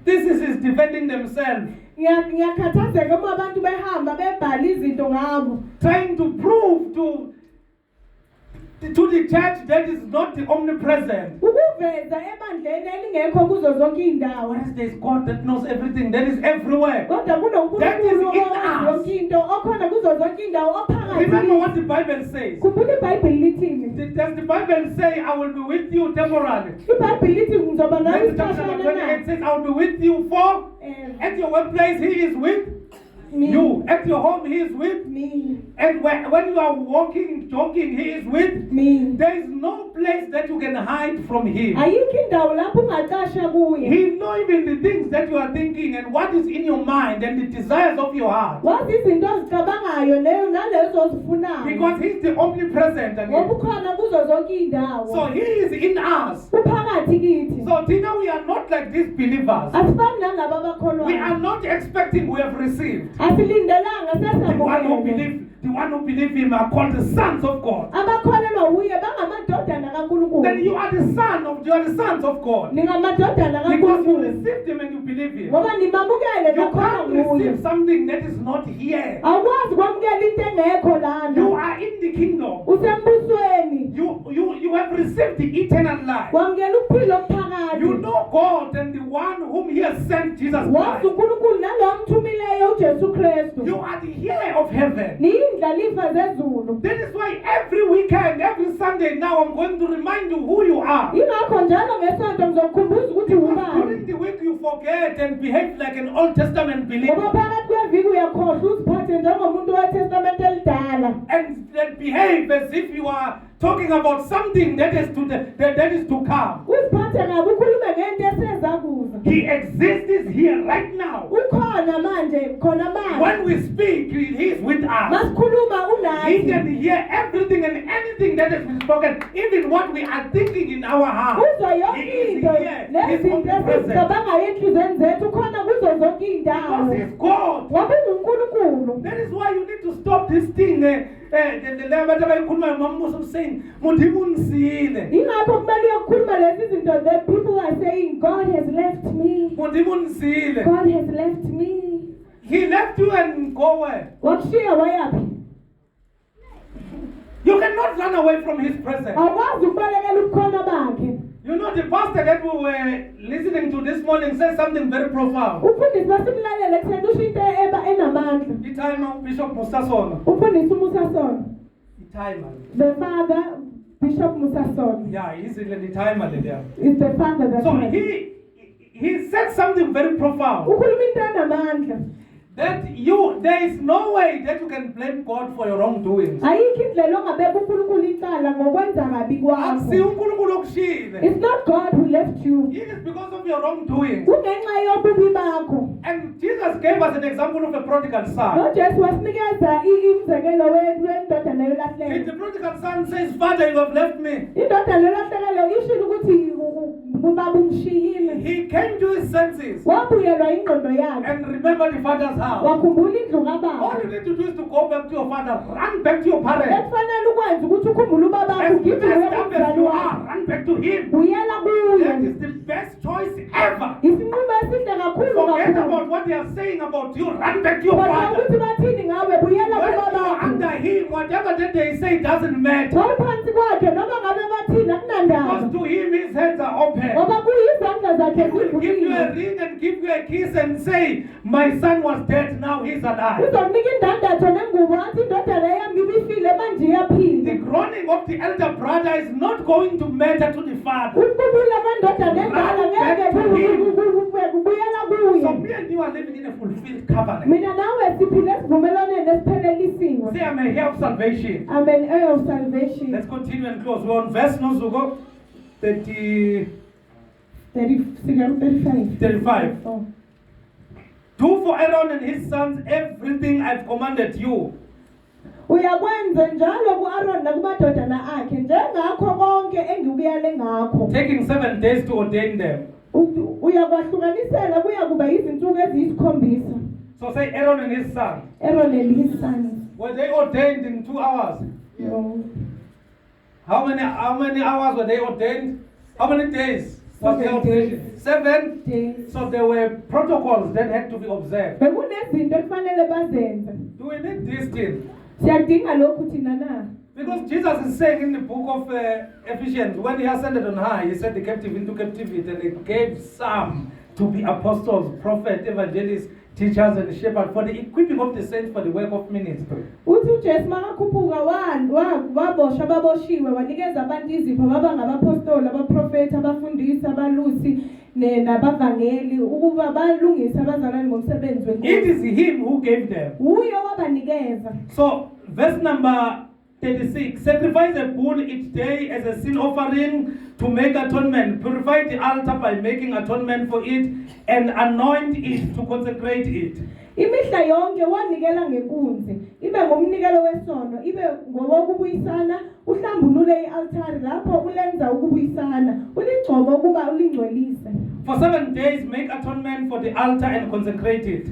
theses defending themselves, Ngiyakhathazeka uma abantu behamba bebhala izinto ngabo. trying to prove to the church that is not omnipresent. Ukuveza ebandleni elingekho kuzo zonke indawo. Whereas there is God that knows everything, that is everywhere. Kodwa That is kunoNkulunkulu in owazi us. zonke into okhona kuzo zonke indawo Remember ophakathi. what the Bible says. Khumbula iBhayibheli lithini? Does the Bible say, I will be with you temporarily? iBhayibheli lithi ngizoba nawe Matthew chapter isikhashana 28 na. says, I will be with you for, at your workplace, He is with you. At your home, He is with. Me. And when you are walking, talking, He is with. Me. There is no place that you can hide from Him. Ayikho indawo lapho ungaqasha kuye. He knows even the things that you are thinking and what is in your mind and the desires of your heart. Wazi izinto ozicabangayo leyo nalezo ozifunayo. Because He's the omnipresent Ngoba again. ukhona kuzo zonke indawo. So He is in us. Uphakathi kithi. So Tina, we are not like these believers. Asifani nalabo We are abakholwayo. not expecting we have received. Asilindelanga The one who sesamukele. believe Him are called the sons of God. Abakholelwa uye bangamadodana Then kaNkulunkulu. you are the sons of God. Ningamadodana Because you kaNkulunkulu. received Him and you believe Him. Ngoba nimamukele You nokholwa can't kuye. receive something that is not here. Awukwazi kwamukela into engekho You lana. are in the kingdom. Usembusweni. You have received the eternal life. Wamukela uphilo ophakathi. You know God and the one whom He has sent, Jesus Wazi Christ. uNkulunkulu nalo amthumileyo uJesu Kristu. You are the heir of heaven. Niyindlalifa zezulu. That is why every weekend, every Sunday now, I'm going to remind you who you are. Ingakho njalo ngesonto ngizokukhumbuza ukuthi ubani. During the week, you forget and behave like an Old Testament Ngoba believer. phakathi kweviki uyakhohlwa uziphathe njengomuntu weTestament elidala. And then behave as if you are talking about something that is to come. Uziphathe kabi ukhulume ngento esezakuza. He exists here right now. Ukhona manje khona manje. When we speak, He is with us. Masikhuluma He unathi. can hear everything and anything that has been spoken, even what we are thinking in our heart. Uzwa He yonke is into here. He's lezinto omnipresent. esizicabangayo enhlizweni zethu khona kuzo zonke Because indawo. He's God. Ngoba unguNkulunkulu. That is why you need to stop this thing. Abantu abayikhulumayo mamusa saying, "Mudimu unisiyile. Ingakho kumele uyokhuluma lezi zinto. The people are saying God has left me. Mudimu unisiyile." God has left me. He left you and go where? Wakushiya wayaphi? You cannot run away from His presence. Awukwazi ukubalekela ubukhona bakhe. You know, the pastor that we were listening to this morning said something very profound. Umfundisi wasimlalele kuseni usho into enamandla. The time Bishop Musasona. Umfundisi uMusasona. The timer. The father, Bishop Musasona, Yeah, he's in the timer there. is the father that So he said something very profound. ukhuluma into enamandla. That there is no way that you can blame God for your wrongdoings. Ayikho indlela ongabeka uNkulunkulu icala ngokwenza kabi Akusi kwakho. uNkulunkulu okushiyile. It's not God who left you. It is because of your wrongdoings. Kungenxa yobubi bakho. And Jesus gave us an example of a prodigal son. NoJesu wasinikeza umzekelo wendodana And yolahleko. the prodigal son says, "Father, you have left me." Indodana yolahlekelo ishilo ukuthi ubaba ungishiyile. He came to his senses Wabuyelwa ingqondo yakhe. and remembered the father's house. Wakhumbula indlu All kababa. you need to do is to go back to your father, run back to your parents. Ekufanele ukwenza ukuthi ukhumbule ubaba As ugijime uye messed up as kumzali you wakho. are, run back to him. Buyela That kuye. is the best choice ever. Isinqumo esihle kakhulu Forget kakhulu. about what they are saying about you. Run back to your Kodwa father. ukuthi bathini ngawe buyela When you are kubaba. under him, whatever that they say doesn't matter. Wawuphansi kwakhe noma ngabe bathini Because akunandaba. to him his hands are open. Ngoba kuyize zakhe He will give you a zivulile. ring and give you a kiss and say, my son was dead, now he's alive. Uzomnika indandatho nengubo athi indodana yami ibifile manje The iyaphila. groaning of the elder brother is not going to matter to the father. Ukubula kwendodana endala ngeke kubuyela So kuye. me and you are living in a fulfilled covenant. Mina nawe siphile esivumelwaneni esiphelelisiwe. Say I'm a heir of salvation. I'm an heir of salvation. Let's continue and close. We're on verse Nozuko 35. 35. Oh. Do for Aaron and his sons everything I've commanded you. Uyakwenza njalo ku-Aaron nakumadodana akhe njengakho konke engikuyale ngakho. Taking 7 days to ordain them. Uyakwahlukanisela kuya kuba izinsuku eziyisikhombisa. So say Aaron and his sons. Aaron and his sons. Were they ordained in 2 hours? No. How many hours were they ordained? How many days was the 7 ordination? days. 7. Days. So there were protocols that had to be observed. Bekunezinto ekufanele bazenze. Do we need this thing? Siyadinga lokhu thina na. Because Jesus is saying in the book of Ephesians, when he ascended on high, he sent the captive into captivity and he gave some to be apostles, prophets, evangelists, teachers and shepherds for the equipping of the saints for the work of ministry. Uthi uJesu makakhuphuka waboshwa ababoshiwe wanikeza abantu izipho baba ngabapostoli, abaprofeti, abafundisi, abalusi nabavangeli ukuba balungise abazalwane ngomsebenzi It wenkosi. is him who gave them. Uyo wabanikeza. So, verse number 36, sacrifice a bull each day as a sin offering to make atonement. Purify the altar by making atonement for it and anoint it to consecrate it. Imihla yonke wanikela ngenkunzi ibe ngomnikelo wesono ibe ngowokubuyisana uhlambulule ialtari lapho ulenza ukubuyisana uligcobo ukuba ulingcwelise. For 7 days, make atonement for the altar and consecrate it.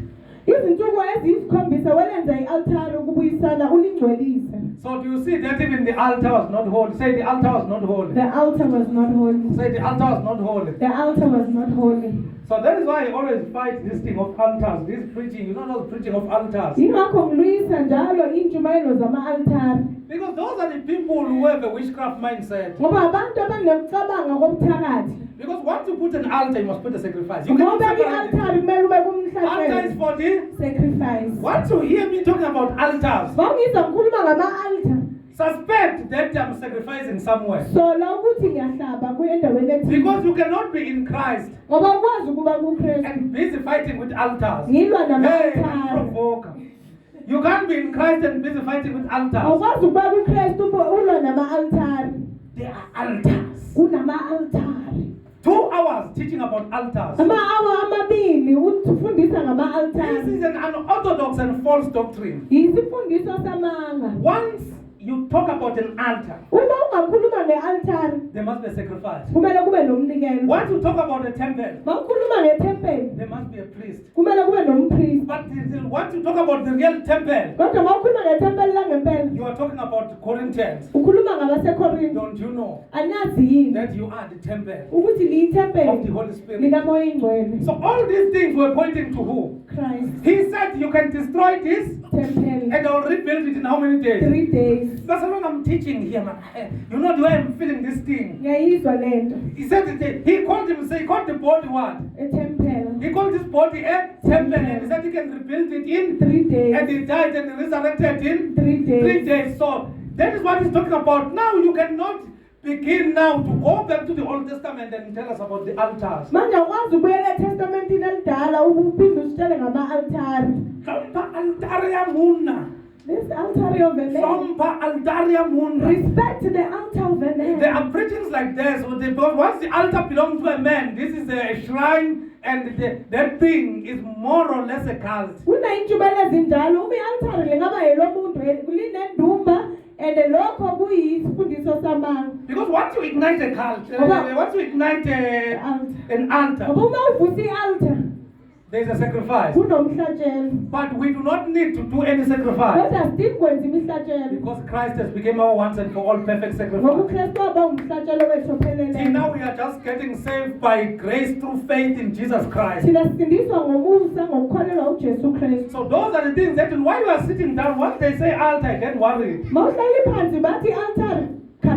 Izinsuku eziyisikhombisa walenza ialtari ukubuyisana ulingcwelise. So do you see that even the altar was not holy? Say the altar was not holy. The altar was not holy. Say the altar was not holy. The altar was not holy. So that is why I always fight this thing of altars, this preaching. You don't know the preaching of altars. Ingakho ngilwisa njalo intshumayelo zama-altari. Because those are the people who have a witchcraft mindset. Ngoba abantu abanekucabanga kobuthakathi. Because once you put an altar, you must put a sacrifice. You cannot Ngoba separate i-altari it. kumele ube Altar is kumhlatshelo. for the... Sacrifice. Once you hear me talking about altars, Bangizwa ngikhuluma ngama-altar. suspect that I'm sacrificing somewhere. Sola ukuthi ngiyahlaba kuyendaweni ethile. Because you cannot be in Christ Ngoba ukwazi ukuba kuKristu. and busy fighting with altars. Ngilwa Hey, nama-altari. provoker. You can't be in Christ and busy fighting with altars. Awukwazi ukuba kuKristu ulwa nama-altari. They are altars. Kunama-altari. 2 hours teaching about altars. Ama-awa amabili ufundisa This ngama-altari. is an unorthodox and false doctrine. Yisifundiso samanga. Once you talk about an altar, Uma ungakhuluma nge-altari there must be a sacrifice. kumele kube nomnikelo. Once you talk about a temple, Mawukhuluma ngethempeli there must be a priest. kumele kube nompristi. But once you talk about the real temple, Kodwa mawukhuluma ngethempeli langempela you are talking about Corinthians. ukhuluma ngabaseKorinte. Don't you know Anazi yini that you are the temple ukuthi of the liyithempeli Holy Spirit? likamoya ingcwele. So all these things were pointing to who? Christ. He said you can destroy this Temple. and I'll rebuild it in how many days? 3 days. That's what I'm teaching here, man. You know the way I'm feeling this thing. Ngiyayizwa lento. He said he called the body what? Temple. He called this body a temple and he said he can rebuild it in 3 days. and he died and resurrected in 3 days. 3 days. So that is what he's talking about. Now you cannot begin now to go back to the Old Testament and tell us about the altars. Manje awukwazi ukubuyela eTestamentini elidala uphinde usitshele ngama-altari. Hlonipha altare ya munna. This altari of the name. Hlonipha altare ya munna. Respect the altar of the name. There are preachings like this. Because once the altar belongs to a man, this is a shrine and that thing is more or less a cult. Kuney'ntshubela ezinjalo uma i-altari lingaba elomuntu linendumba and lokho kuyisifundiso samanga. Because once you ignite a cult, once you ignite an altar, Ngoba uma uvusa i-altar there is a sacrifice. kunomhlatshelo. But we do not need to do any sacrifice. Kodwa sidingi kwenza imihlatshelo. Because Christ has become our once and for all perfect Ngoba sacrifice. uKristu waba umhlatshelo wethu See, opheleleyo. now we are just getting saved by grace through faith in Jesus Christ. Thina sisindiswa ngomusa ngokukholelwa uJesu Kristu. So those are the things that while you are sitting down, once they say altar, get worried. Mawuhlali phansi bathi i-altari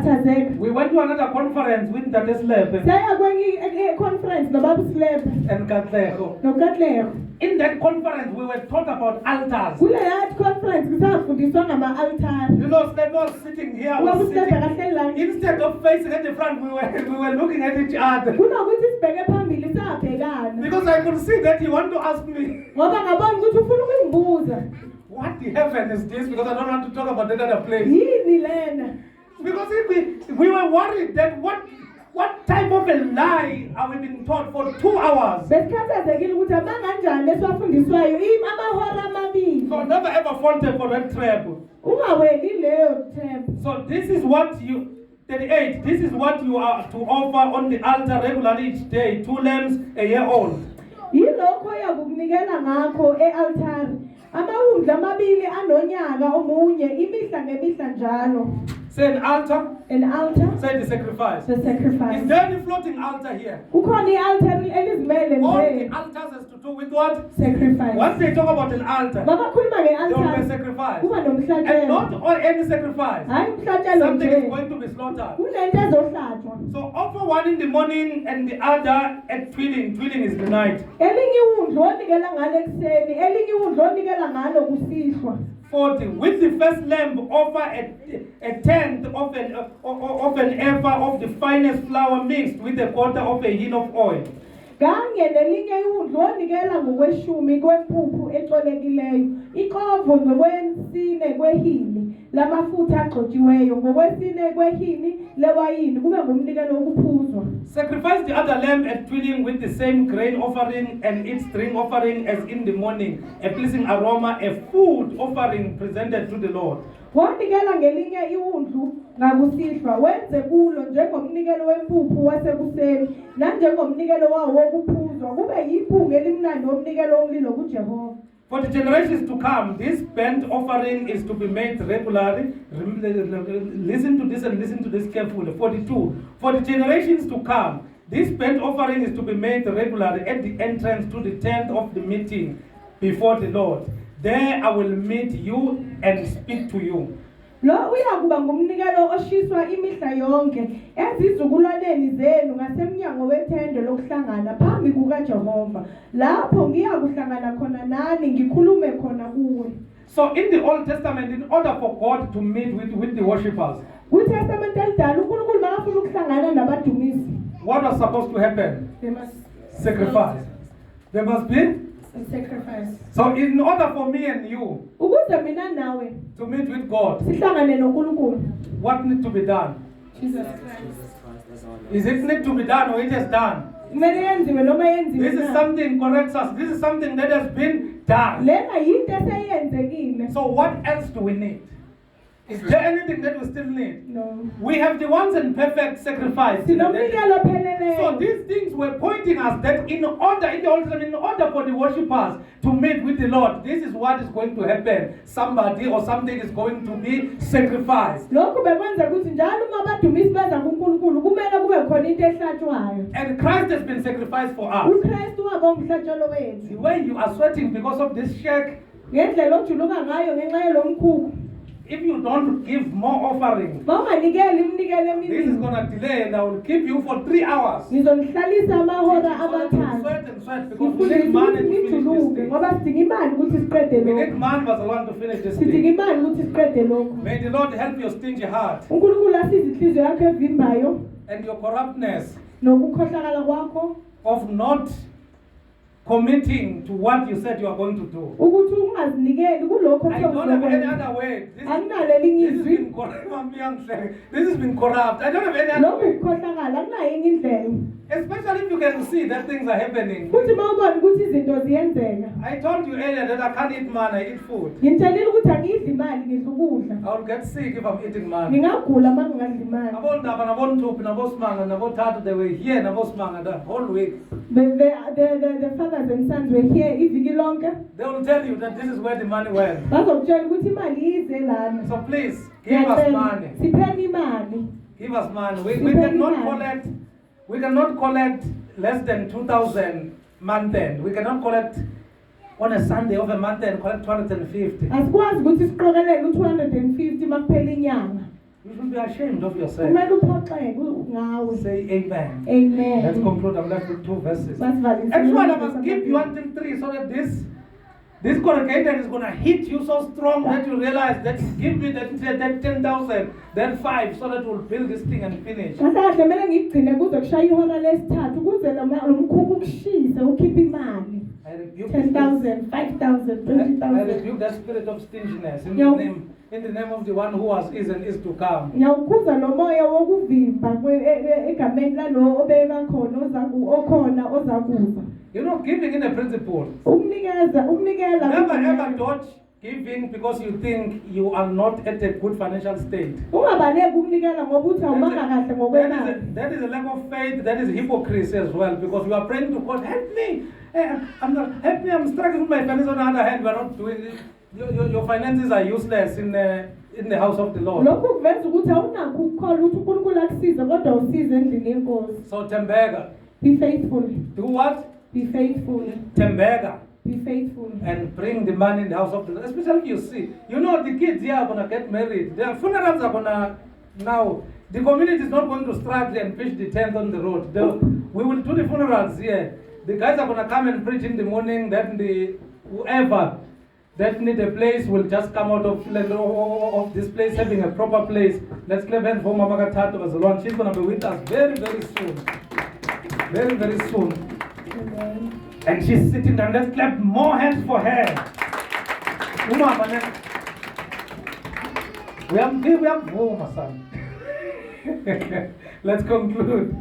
siyakhathazeka. We went to another conference with Tate Slebe Saya kwenye conference nobaba Sleb and Katlego. noKatlego. In that conference, we were taught about altars. Kule yathi conference kusafundiswa ngama-altar. You know, Slebe was sitting here, Ubaba was uSlebe sitting. kahleli la. Instead of facing at the front, we were looking at each other. Kunokuthi sibheke phambili siyabhekana. Because I could see that he wanted to ask me, Ngoba ngabona ukuthi ufuna ukungibuza. what the heaven is this? Because I don't want to talk about that other place. Yini lena? Because if we were worried that what type of a lie are we being taught for 2 hours? Besikhathazekile ukuthi abanganjani esiwafundiswayo amahora amabili. So never ever falter for that trap. Ungaweli leyo trap. So this is what you 38. This is what you are to offer on the altar regularly each day. 2 lambs a year old. Yilokho yakukunikela ngakho e-altar. Amawundla amabili anonyaka omunye imihla ngemihla njalo. Say an altar. An altar, Say the sacrifice. the sacrifice. Is there any floating altar here? Kukhona i-altar elizimele All nje. the altars has to do with what? Sacrifice. Once they talk about an altar, Mabakhuluma there will be a nge-altar sacrifice. kuba And nomhlatshelo. not all any sacrifice. Hayi umhlatshelo Something is nje. going to be slaughtered. Kunento ezohlatshwa. So offer one in the morning and the other at twilling. Twilling is the night. Elinye iwundlu onikela ngalo ekuseni, elinye iwundlu onikela ngalo kusihlwa. 40. With the first lamb, offer a tenth of an ephah of the finest flour mixed with a quarter of a hin of oil. Kanye nelinye iwundlu onikela ngokweshumi kwempuphu ecolekileyo, ikovo ngokwesine kwehini lamafutha agcotshiweyo, ngokwesine kwehini lewayini kube ngumnikelo wokuphuzwa. Sacrifice the other lamb at twilling with the same grain offering and its drink offering as in the morning, a pleasing aroma, a food offering presented to the Lord. Wonikela ngelinye iwundlu ngakusihlwa, wenze kulo njengomnikelo wempuphu wasekuseni nanjengomnikelo wawo wokuphuzwa, kube yiphunga elimnandi womnikelo womlilo kuJehova. For the generations to come, this burnt offering is to be made regularly. Listen to this and listen to this carefully. 42. For the generations to come, this burnt offering is to be made regularly at the entrance to the tent of the meeting before the Lord. There I will meet you and speak to you. Lo uyakuba ngumnikelo oshiswa imihla yonke ezizukulwaneni zenu ngasemnyango wethende lokuhlangana phambi kukaJehova. Lapho ngiyakuhlangana khona nani ngikhulume khona kuwe. So in the Old Testament, in order for God to meet with the worshippers, KuTestament elidala uNkulunkulu makafuna ukuhlangana nabadumisi. what was supposed to happen? They must Sacrifice. There must be. sacrifice. So in order for me and you Ukuze mina nawe to meet with God, sihlangane noNkulunkulu. what needs to be done? Jesus Christ. Is it need to be done or it is done? Kumele yenziwe noma yenziwe This is na. something corrects us. This is something that has been done. Lena yinto eseyenzekile. So what else do we need? Is there anything that we still need? No. We have the once and perfect sacrifice. Sinomnikelo So opheleleyo. these things were pointing us that in the Old Testament, in order for the worshippers to meet with the Lord, this is what is going to happen. Somebody or something is going to be sacrificed. Lokhu bekwenza ukuthi njalo uma abadumisi beza kuNkulunkulu kumele kube khona into ehlatshwayo. And Christ has been sacrificed for us. uKristu waba umhlatshelo wethu. The way you are sweating because of this shake, Ngendlela ojuluka ngayo ngenxa yalomkhukhu. if you don't give more offering, Mawunganikeli iminikelo this is eminingi. going to delay and I will keep you for 3 hours. Ngizonihlalisa amahora So that you amathathu. sweat and sweat because we Ngifundisa need money ukuthi to finish this ngijuluke thing. ngoba sidinga imali ukuthi siqede We need lokhu. money was the one to finish this Sidinga thing. imali ukuthi siqede lokhu. May the Lord help your stingy heart uNkulunkulu asize inhliziyo yakho evimbayo and your corruptness nokukhohlakala kwakho of not committing to what you said you are going to do. ukuthi ungazinikeli kulokho I don't have any okuzokwenza. other way. Anginalo elinye This has izwi. been corrupt. This has been corrupt. I don't have any other Lokhu way. ukukhohlakala akunayo enye indlela. Especially if you can see that things are happening. Futhi mawubona ukuthi izinto ziyenzeka. I told you earlier that I can't eat manna, I eat food. Ngitshelile ukuthi angidli imali ngidla ukudla. I will get sick if I'm eating manna. Ngingagula uma ngingadli imali. Abondaba nabontupi nabosmanga nabothathu, they were here nabosmanga the whole week. The fathers and sons were here iviki lonke. They will tell you that this is where the money went. Bazokutshela ukuthi imali ize lana. So please give us money. Sipheni imali. Give us money. We cannot collect less than 2,000 month end. We cannot collect on a Sunday of a month end collect 250. Asikwazi ukuthi siqokelele u250 makuphela inyanga. You should be ashamed of yourself. kumele uphoxeke ngawe. Say amen. Amen. Let's conclude. I'm left with 2 verses. Basivalise. Actually, I must give you until 3 so that this corrugator is going to hit you so strong that you realize that give me that 10,000, then 5, so that we'll build this thing and finish. Kahle kumele ngigcine kuze kushaya ihora lesithathu ukuze lo mkhukhu ukushise ukhiphe imali. I rebuke 10,000, 5,000, I 20,000. rebuke that spirit of stinginess in Yeah. the name of the one who was, is, and is to come. Ngiyawukhuza lo moya wokuvimba egameni lalo obeka khona okhona ozakuza. You know, giving in a principle. Ukunikela. Never ever dodge giving because you think you are not at a good financial state. Ungabaleki ukunikela ngoba uthi awumanga kahle ngokwemali. That is a lack of faith. That is hypocrisy as well, because you are praying to God, help me. Help me. I'm struggling with my finances. On the other hand, we are not doing it. Your finances are useless in the house of the Lord. Lokhu kuveza ukuthi awunakho ukukholwa ukuthi uNkulunkulu akusize kodwa usize endlini yenkosi. So Tembega. Be faithful. Do what? Be faithful. Tembega. Be faithful. And bring the money in the house of the Lord. Especially if you see, you know, the kids here are going to get married. Their funerals are going to, now, the community is not going to struggle and pitch the tent on the road. We will do the funerals here. The guys are going to come and preach in the morning. Then whoever that need a place will just come out of this place, having a proper place. Let's clap hands for Mama Katato as well. She's going to be with us very, very soon. Very, very soon. Amen. And she's sitting down. Let's clap more hands for her. We have my son. Let's conclude.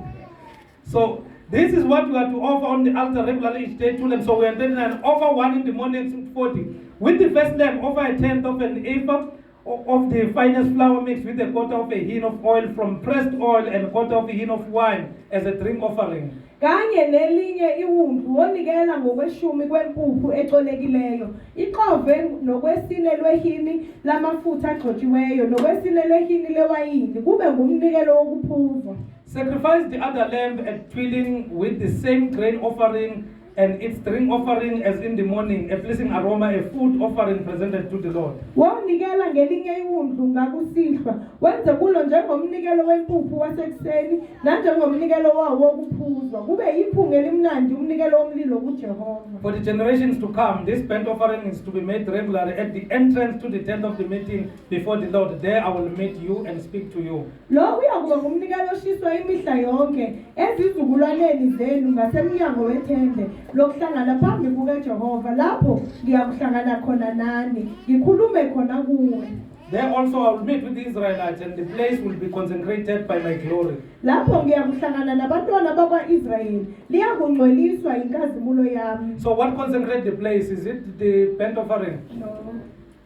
So this is what we are to offer on the altar regularly each day. So we are intending an offer 1 in the morning, 40. With the first lamb, offer 1/10 of an ephah of the finest flour mixed with 1/4 of a hin of oil from pressed oil and 1/4 of a hin of wine as a drink offering. Kanye nelinye iwundlu wonikela ngokweshumi kwempuphu ecolekileyo. Iqove nokwesine lwehini lamafutha agcotshiweyo nokwesine lwehini lewayini kube ngumnikelo wokuphuzwa. Sacrifice the other lamb at twilling with the same grain offering and its drink offering as in the morning, a pleasing aroma, a food offering presented to the Lord. Wonikela ngelinye iwundlu ngakusihlwa wenze kulo njengomnikelo wempuphu wasekuseni nanjengomnikelo wawo wokuphuzwa kube yiphunga elimnandi umnikelo womlilo kuJehova. For the generations to come, this burnt offering is to be made regularly at the entrance to the tent of the meeting before the Lord. There I will meet you and speak to you. Lo uyakuba ngumnikelo oshiswa imihla yonke ezizukulwaneni zenu ngasemnyango wethembe lokuhlangana phambi kukaJehova lapho ngiyakuhlangana khona nani ngikhulume khona kuwe. There also I will meet with the Israelites, and the place will be consecrated by my glory. Lapho ngiyakuhlangana nabantwana bakwaIsrayeli liyakungcweliswa inkazimulo yami. So what consecrates the place? Is it the burnt offering? No.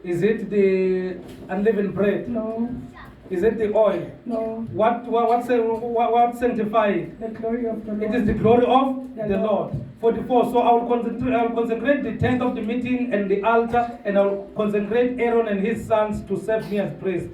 Is it the unleavened bread? No. Is it the oil? No. What sanctifies? The glory of the Lord. It is the glory of The the Lord. 44. So I will consecrate the tent of the meeting and the altar, and I will consecrate Aaron and his sons to serve me as priests.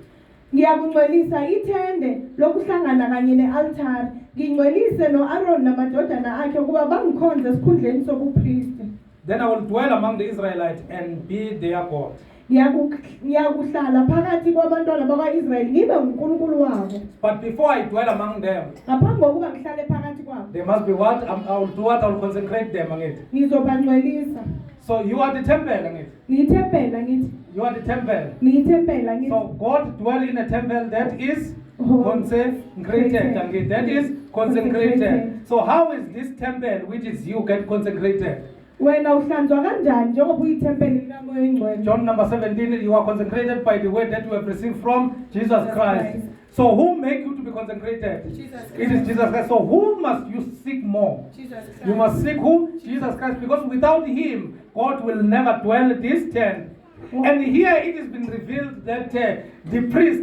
Ngiyakungcwelisa ithende lokuhlangana kanye nealtar. Ngingcwelise noAaron namadodana akhe kuba bangikhonze esikhundleni sobupriest. Then I will dwell among the Israelites and be their God. Ngiyakuhlala phakathi kwabantwana bakwaIsrayeli ngibe uNkulunkulu wabo. But before I dwell among them, Ngaphambi kokuba ngihlale phakathi kwabo. there must be what? I will do what? I will consecrate them. Ngizobangcwelisa. So you are the temple. Ngiyithempela ngithi. You are the temple. Ngiyithempela ngithi. So God dwell in a temple that is Oh. consecrated. That is consecrated. So how is this temple, which is you, get consecrated? Wena uhlanzwa kanjani njengoba uyithempeli likaMoya Oyingcwele? John number 17, you are consecrated by the word that you have received from Jesus Christ. So who make you to be consecrated? Jesus It is Jesus Christ. So who must you seek more? Jesus Christ. You must seek who? Jesus Christ. Because without him, God will never dwell this tent. And here it has been revealed that the priest,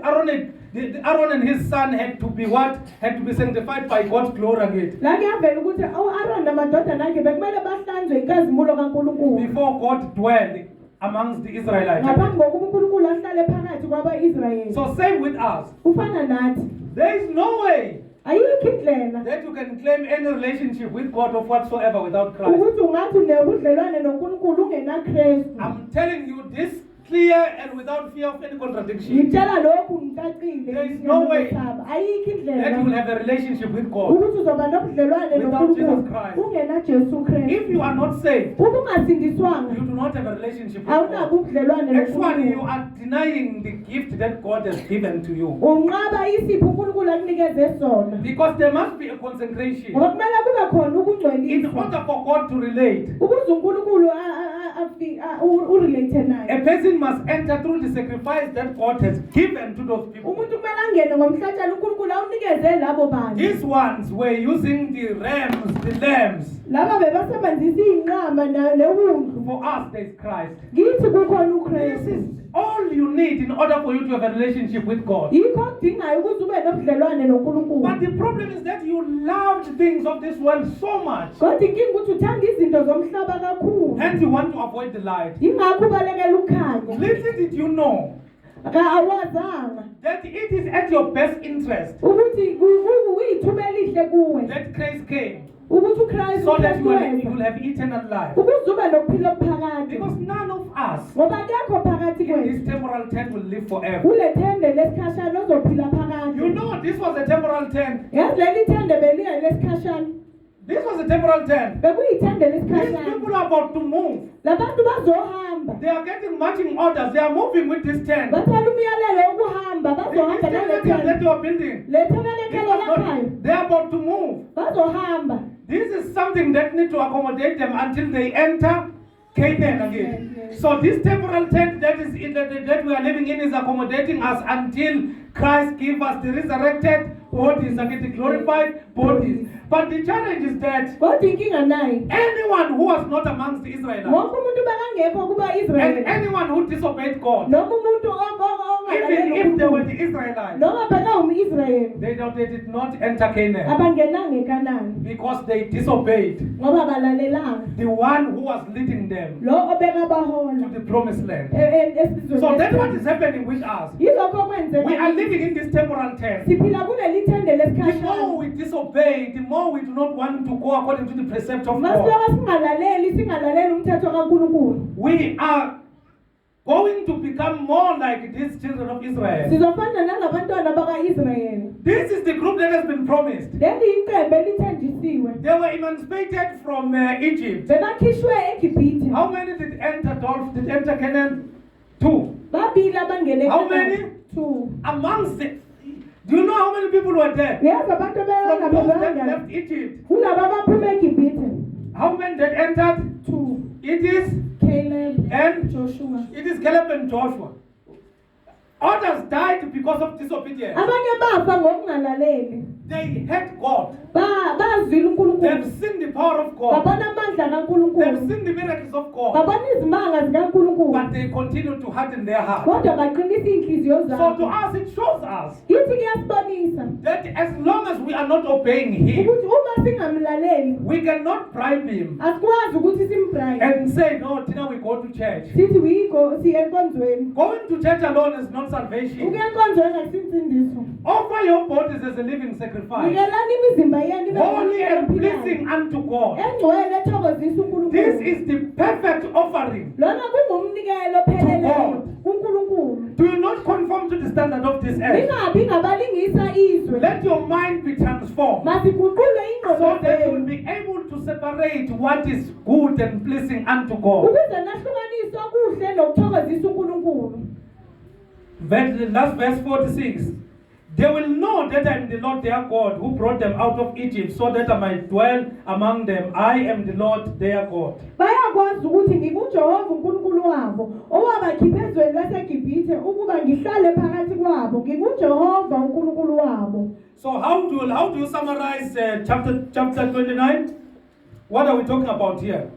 Aaron and his son had to be what? Had to be sanctified by God's glory again. La kuyavela ukuthi uAaron namadodana akhe bekumele bahlanzwe inkazimulo kaNkulunkulu. Before God dwelled amongst the Israelites. Ngaphambi kokuba uNkulunkulu ahlale phakathi kwabaIsrayeli. So same with us. Ufana nathi. There is no way Ayikho indlela that you can claim any relationship with God of whatsoever without Christ. ukuthi ungathi unebudlelwane noNkulunkulu ungenaKristu. I'm telling you, this clear and without fear of any contradiction, ngitshela lokhu ngicacile There is no way ayikho that you will indlela have a relationship with God. ukuthi uzoba nobudlelwane Without Jesus noNkulunkulu Christ. ungena Jesu Kristu If you are not saved, uma ungasindiswanga you do not have a relationship with awunabo God. ubudlelwane Actually, you noNkulunkulu are denying the gift that God has given to you. unqaba isipho uNkulunkulu akunikeze sona Because there must be a consecration. ngoba kumele kube khona In ukungcweliswa order for God to relate, ukuze uNkulunkulu urelate a naye person must enter through the sacrifice that God has given to those people. umuntu kumele angene ngomhlatshelo uNkulunkulu awunikeze labo bantu These ones were using the rams, the lambs. laba bebasebenzisa iy'nqama newundlu For us, there is Christ. kithi kukhona This uKristu is all you need in order for you to have a relationship with God. yikho okudingayo ukuthi ube nobudlelwane noNkulunkulu But the problem is that you loved things of this world so much. kodwa inkinga ukuthi uthanda izinto zomhlaba kakhulu Hence, you want to avoid the light. yingakho ubalekela ukukhanya Little did you know awazanga that it is at your best interest ukuthi uyithuba elihle kuwe that Christ came ukuthi uKristu so that you will weza have eternal life. ukuze ube nokuphila obuphakade Because none of us ngoba akekho phakathi in kwethu this temporal tent will live forever. kule thende lesikhashana ozophila phakade You know, this was a temporal tent. yazi leli thende beliye lesikhashana This was a temporal tent. bekuyithende These lesikhashana people are about to move. labantu bazohamba They are getting marching orders. They are moving with this tent. bathanda umyalelo wokuhamba This bazohamba tent nale that thende you are building. le This thebelekelo is not- lakhayo They are about to move. bazohamba This is something that need to accommodate them until they enter Canaan again. Yes, yes. So this temporal tent that is in that we are living in is accommodating us until Christ give us the resurrected bodies, again the glorified bodies. But the challenge is that kodwa inkinga nayo anyone who was not amongst the Israelites wonke umuntu bekangekho kuba and Israyeli anyone who disobeyed God, noma umuntu even if they were ongalaleli the Israelites, noma bekawumi-Israyeli they did not enter Canaan abangenanga ekanani because they disobeyed ngoba balalelanga the one who was leading them lo obeka to bahola the promised land. esizweni So that's what is happening with us. yilokho We are kwenzeka living in this temporal tent. siphila kuleli thende The more lesikhashana we disobey, the more we do not want to go according to the precept of God. masibeka singalaleli umthetho kaNkulunkulu We are going to become more like these children of Israel. sizofana nalabantwana baka-Israyeli This is the group that has been promised. leli iqembu elithenjisiwe They were emancipated from Egypt. bebakhishwe eGibhithe How many did enter Canaan? 2. babili abangene How eKhanani. many? 2 Amongst the, do you know how many people were there? uyazi abantu From those that bebangabanga left Egypt. kulaba abaphume eGibhithe How many that entered? 2 It is Caleb and Joshua it is Caleb and Joshua. Others died because of disobedience. abanye bafa ngokungalaleli They hate God. bazwile They've uNkulunkulu seen the power of God. babona amandla They've kaNkulunkulu seen the miracles of God. babona izimanga zikaNkulunkulu But they continue to harden their heart. kodwa baqinisa iy'nhliziyo So to zabo us, it shows us kithi kuyasibonisa that as long as we are not obeying Him, ukuthi uma singamlaleli we cannot bribe Him asikwazi ukuthi simbraye and say, no, Tina, we go to church. sithi siye enkonzweni Going to church alone is not salvation. ukuya enkonzweni akusinsindiso Offer your bodies as a living sacrifice, nikelani imizimba yenu ibe holy and ngumnikelo pleasing unto God. engcwele ethokozisa This uNkulunkulu is the perfect offering. lona kungumnikelo opheleleyo God. kuNkulunkulu Do not conform to the standard of this earth. ningabi ngabalingisa izwe Let your mind be transformed masiguqule so ingqondo that you will zenu be able to separate what is good and pleasing unto God. ukuze nahlukanise okuhle nokuthokozisa uNkulunkulu Last verse 46. They will know that I am the Lord their God who brought them out of Egypt so that I might dwell among them. I am the Lord their God. bayakwazi ukuthi ngikuJehova uNkulunkulu wabo owabakhipha ezweni laseGibhithe ukuba ngihlale phakathi kwabo ngikuJehova uNkulunkulu wabo. So how do you summarize chapter 29? What are we talking about here?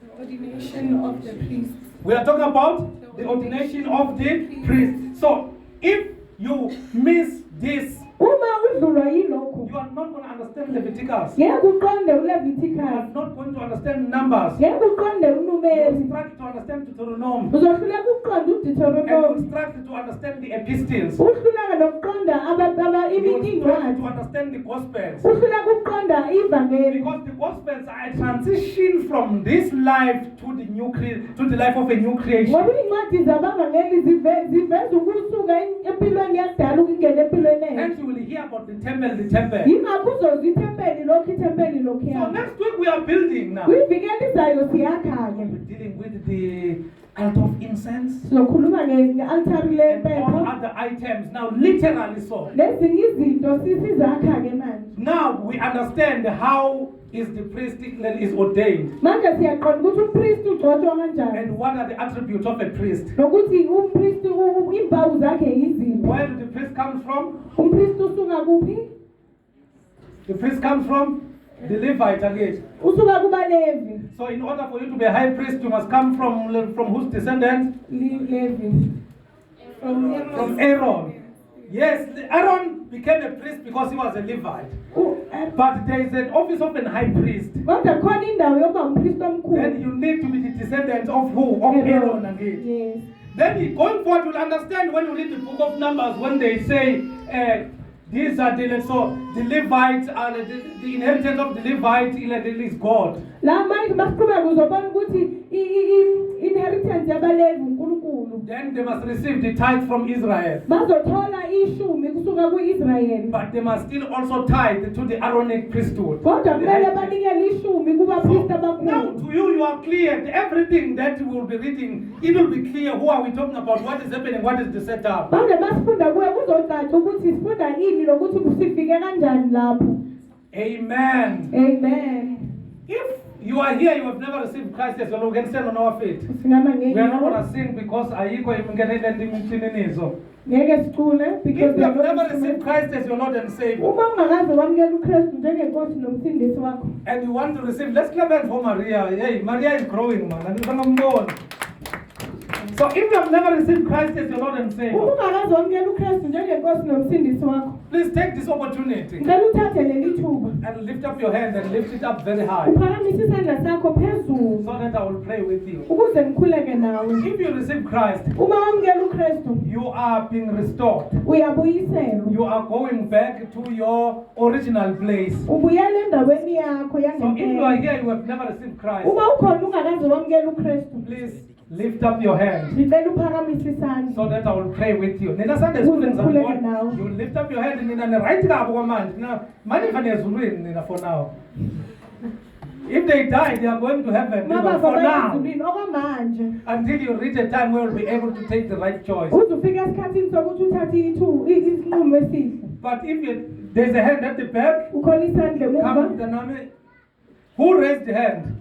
The ordination of the priests. We are talking about the ordination of the priest. So if you miss this Uma udlulwa yilokho, you are not going to understand Leviticus. ngeke uqonde You uLeviticus, are not going to understand Numbers. ngeke uqonde You uNumeri, will struggle to understand Deuteronomy. uzohluleka ukuqonda And you will uDeuteronomy, struggle to understand the epistles. uhluleka nokuqonda You will struggle incwadi, to understand the Gospels. uhluleka ukuqonda ivangeli. Because the Gospels are a transition from this life to the to the life of a new creation. Ngoba incwadi zabavangeli ziveza ukusuka empilweni yakudala ukungena empilweni entsha. And you will hear about the temple. Yingakho uzozwa ithempeli So lokhu. next week we are building now. Kwivikela izayo siyakha-ke. We're dealing with the altar of incense Sizokhuluma nge-altari and all lempepho. other items. Now, literally so. Lezinye izinto sizakha-ke manje. Now we understand how is the priesthood that is ordained Manje siyaqonda ukuthi umpristi ugcotshwa kanjani. and what are the attributes of a priest. Nokuthi umpristi impawu zakhe yiziphi. Where do the priest come from? Umpristi usuka kuphi? The priest comes from the Levite again. Usuka kubaLevi. So in order for you to be a high priest, you must come from whose descendant? Levi. From Aaron. Yes, Aaron became a priest because he was a Levite. But there is an office of a high priest. Kodwa khona indawo yokuba umpristi omkhulu. Then you need to be the descendant of who? Of Aaron again. Yes. Then going forward, you'll understand when you read the book of Numbers, when they say, these are the Levites, are the inheritance of the Levites is God. La manje masiqhubeka uzobona ukuthi inheritance yabaLevi uNkulunkulu. Then they must receive the tithe from Israel. Bazothola ishumi kusuka kuIsrayeli. But they must still also tithe to the Aaronic priesthood. Kodwa kumele banikele ishumi kubapristi So, now abakhulu. to you are clear. Everything that we will be reading, it will be clear. Who are we talking about? What is happening? What is the setup? Manje masifunda kuwe kuzocaca ukuthi sifunda ini lokuthi sifike kanjani lapho. Amen. Amen. If you are here, you have never received Christ as well, we can stand on our feet. Singama We are not going ngeke to sing because ayikho imngenele ndimthininizo. sicule If because you have never received Christ as your Lord and Savior, uma ungakaze wamukela uKristu njengenkosi nomsindisi wakho. and you want to receive, let's clap hands for Maria. Hey, Maria is growing, man. And you're so if you have never received Christ as your Lord and Uma Savior, ungakaze wamukela uKristu njengenkosi nomsindisi wakho. please take this opportunity Ngicela uthathe leli thuba. and lift up your hand and lift it up very high Uphakamise isandla sakho phezulu so that I will pray with you. ukuze ngikhuleke nawe. If you receive Christ, Uma wamukela uKristu, you are being restored. uyabuyiselwa. You are going back to your original place. Ubuyela endaweni yakho So if you are yangempela. here, you have never received Christ, Uma ukhona ungakaze wamukela uKristu, please lift up your hand ngicela uphakamise isandla. so that I will pray with you. Nina Sunday school and Ukhuleke nawe. you lift up your hand nina ne right kabo kwamanje. Now, manje fane ezulwini nina for now. If they die, they are going to heaven. Mababa For now, bayezulwini okwamanje. until you reach a time where you'll be able to take the right choice. Uzufika esikhathini sokuthi uthathe isinqumo esihle. But if there's a hand at the back, Ukhona isandla come emuva. with the name. Who raised the hand?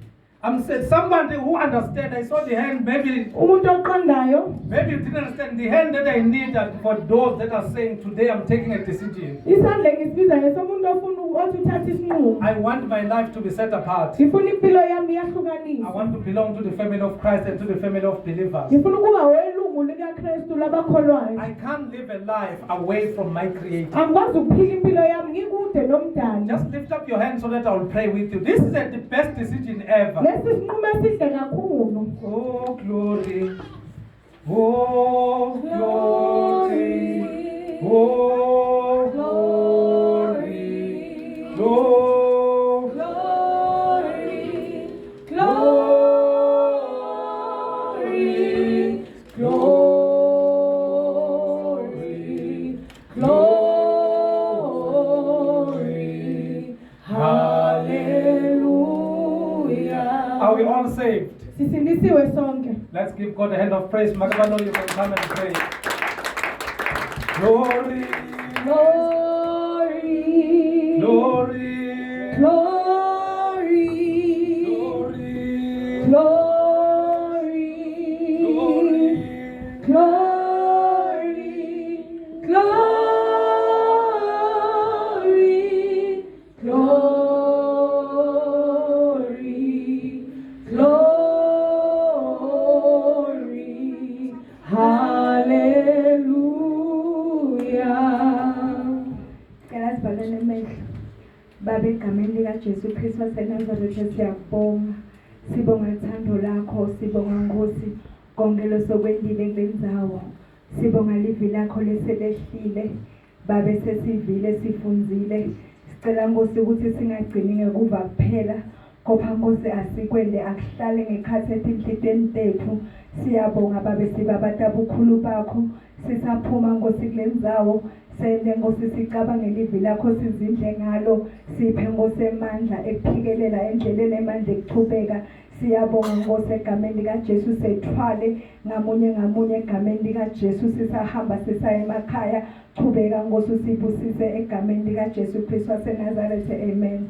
I'm saying somebody who understand. I saw the hand. Maybe Umuntu oqondayo. you didn't understand the hand that I need for those that are saying today I'm taking a decision. Isandla ngisibiza ngesomuntu ofuna ukuthi uthathe isinqumo. I want my life to be set apart. Ngifuna impilo yami I yahlukaniswa. want to belong to the family of Christ and to the family of believers. Ngifuna ukuba welungu likaKristu labakholwayo. I can't live a life away from my Creator. Angikwazi ukuphila impilo yami ngikude nomdali. Just lift up your hand so that I will pray with you. This is the best decision ever. Lesi sinqumo esihle kakhulu. Oh glory, oh glory, oh glory, glory, Glory, glory, glory, glory, hallelujah. Are we all saved? Sisindisiwe sonke. Let's give God a hand of praise. Makabano, you can come and pray. Glory, Glory, glory, glory, glory, glory, glory. glory, glory, glory, hallelujah. Kristu waseNazaretha siyakubonga. Sibonga uthando lakho, sibonga Nkosi konke losokwendile kule ndzawo. Sibonga livi lakho leselehlile. Babe sesivile sifunzile. Sicela Nkosi ukuthi singagcini ngekuva kuphela. Kopha Nkosi asikwende akuhlale ngekhathi etinhlitweni tethu. Siyabonga babe sibabata bukhulu bakho. Sisaphuma Nkosi kule ndzawo. Sende Nkosi sicabange livi lakho sizindle ngalo. Siphe Nkosi emandla ekuphikelela endleleni emandla ekuthubeka. Siyabonga Nkosi egameni likaJesu sethwale ngamunye egameni likaJesu sisahamba sisaya emakhaya. Qhubeka Nkosi usibusise egameni likaJesu Kristu waseNazaretha. Amen.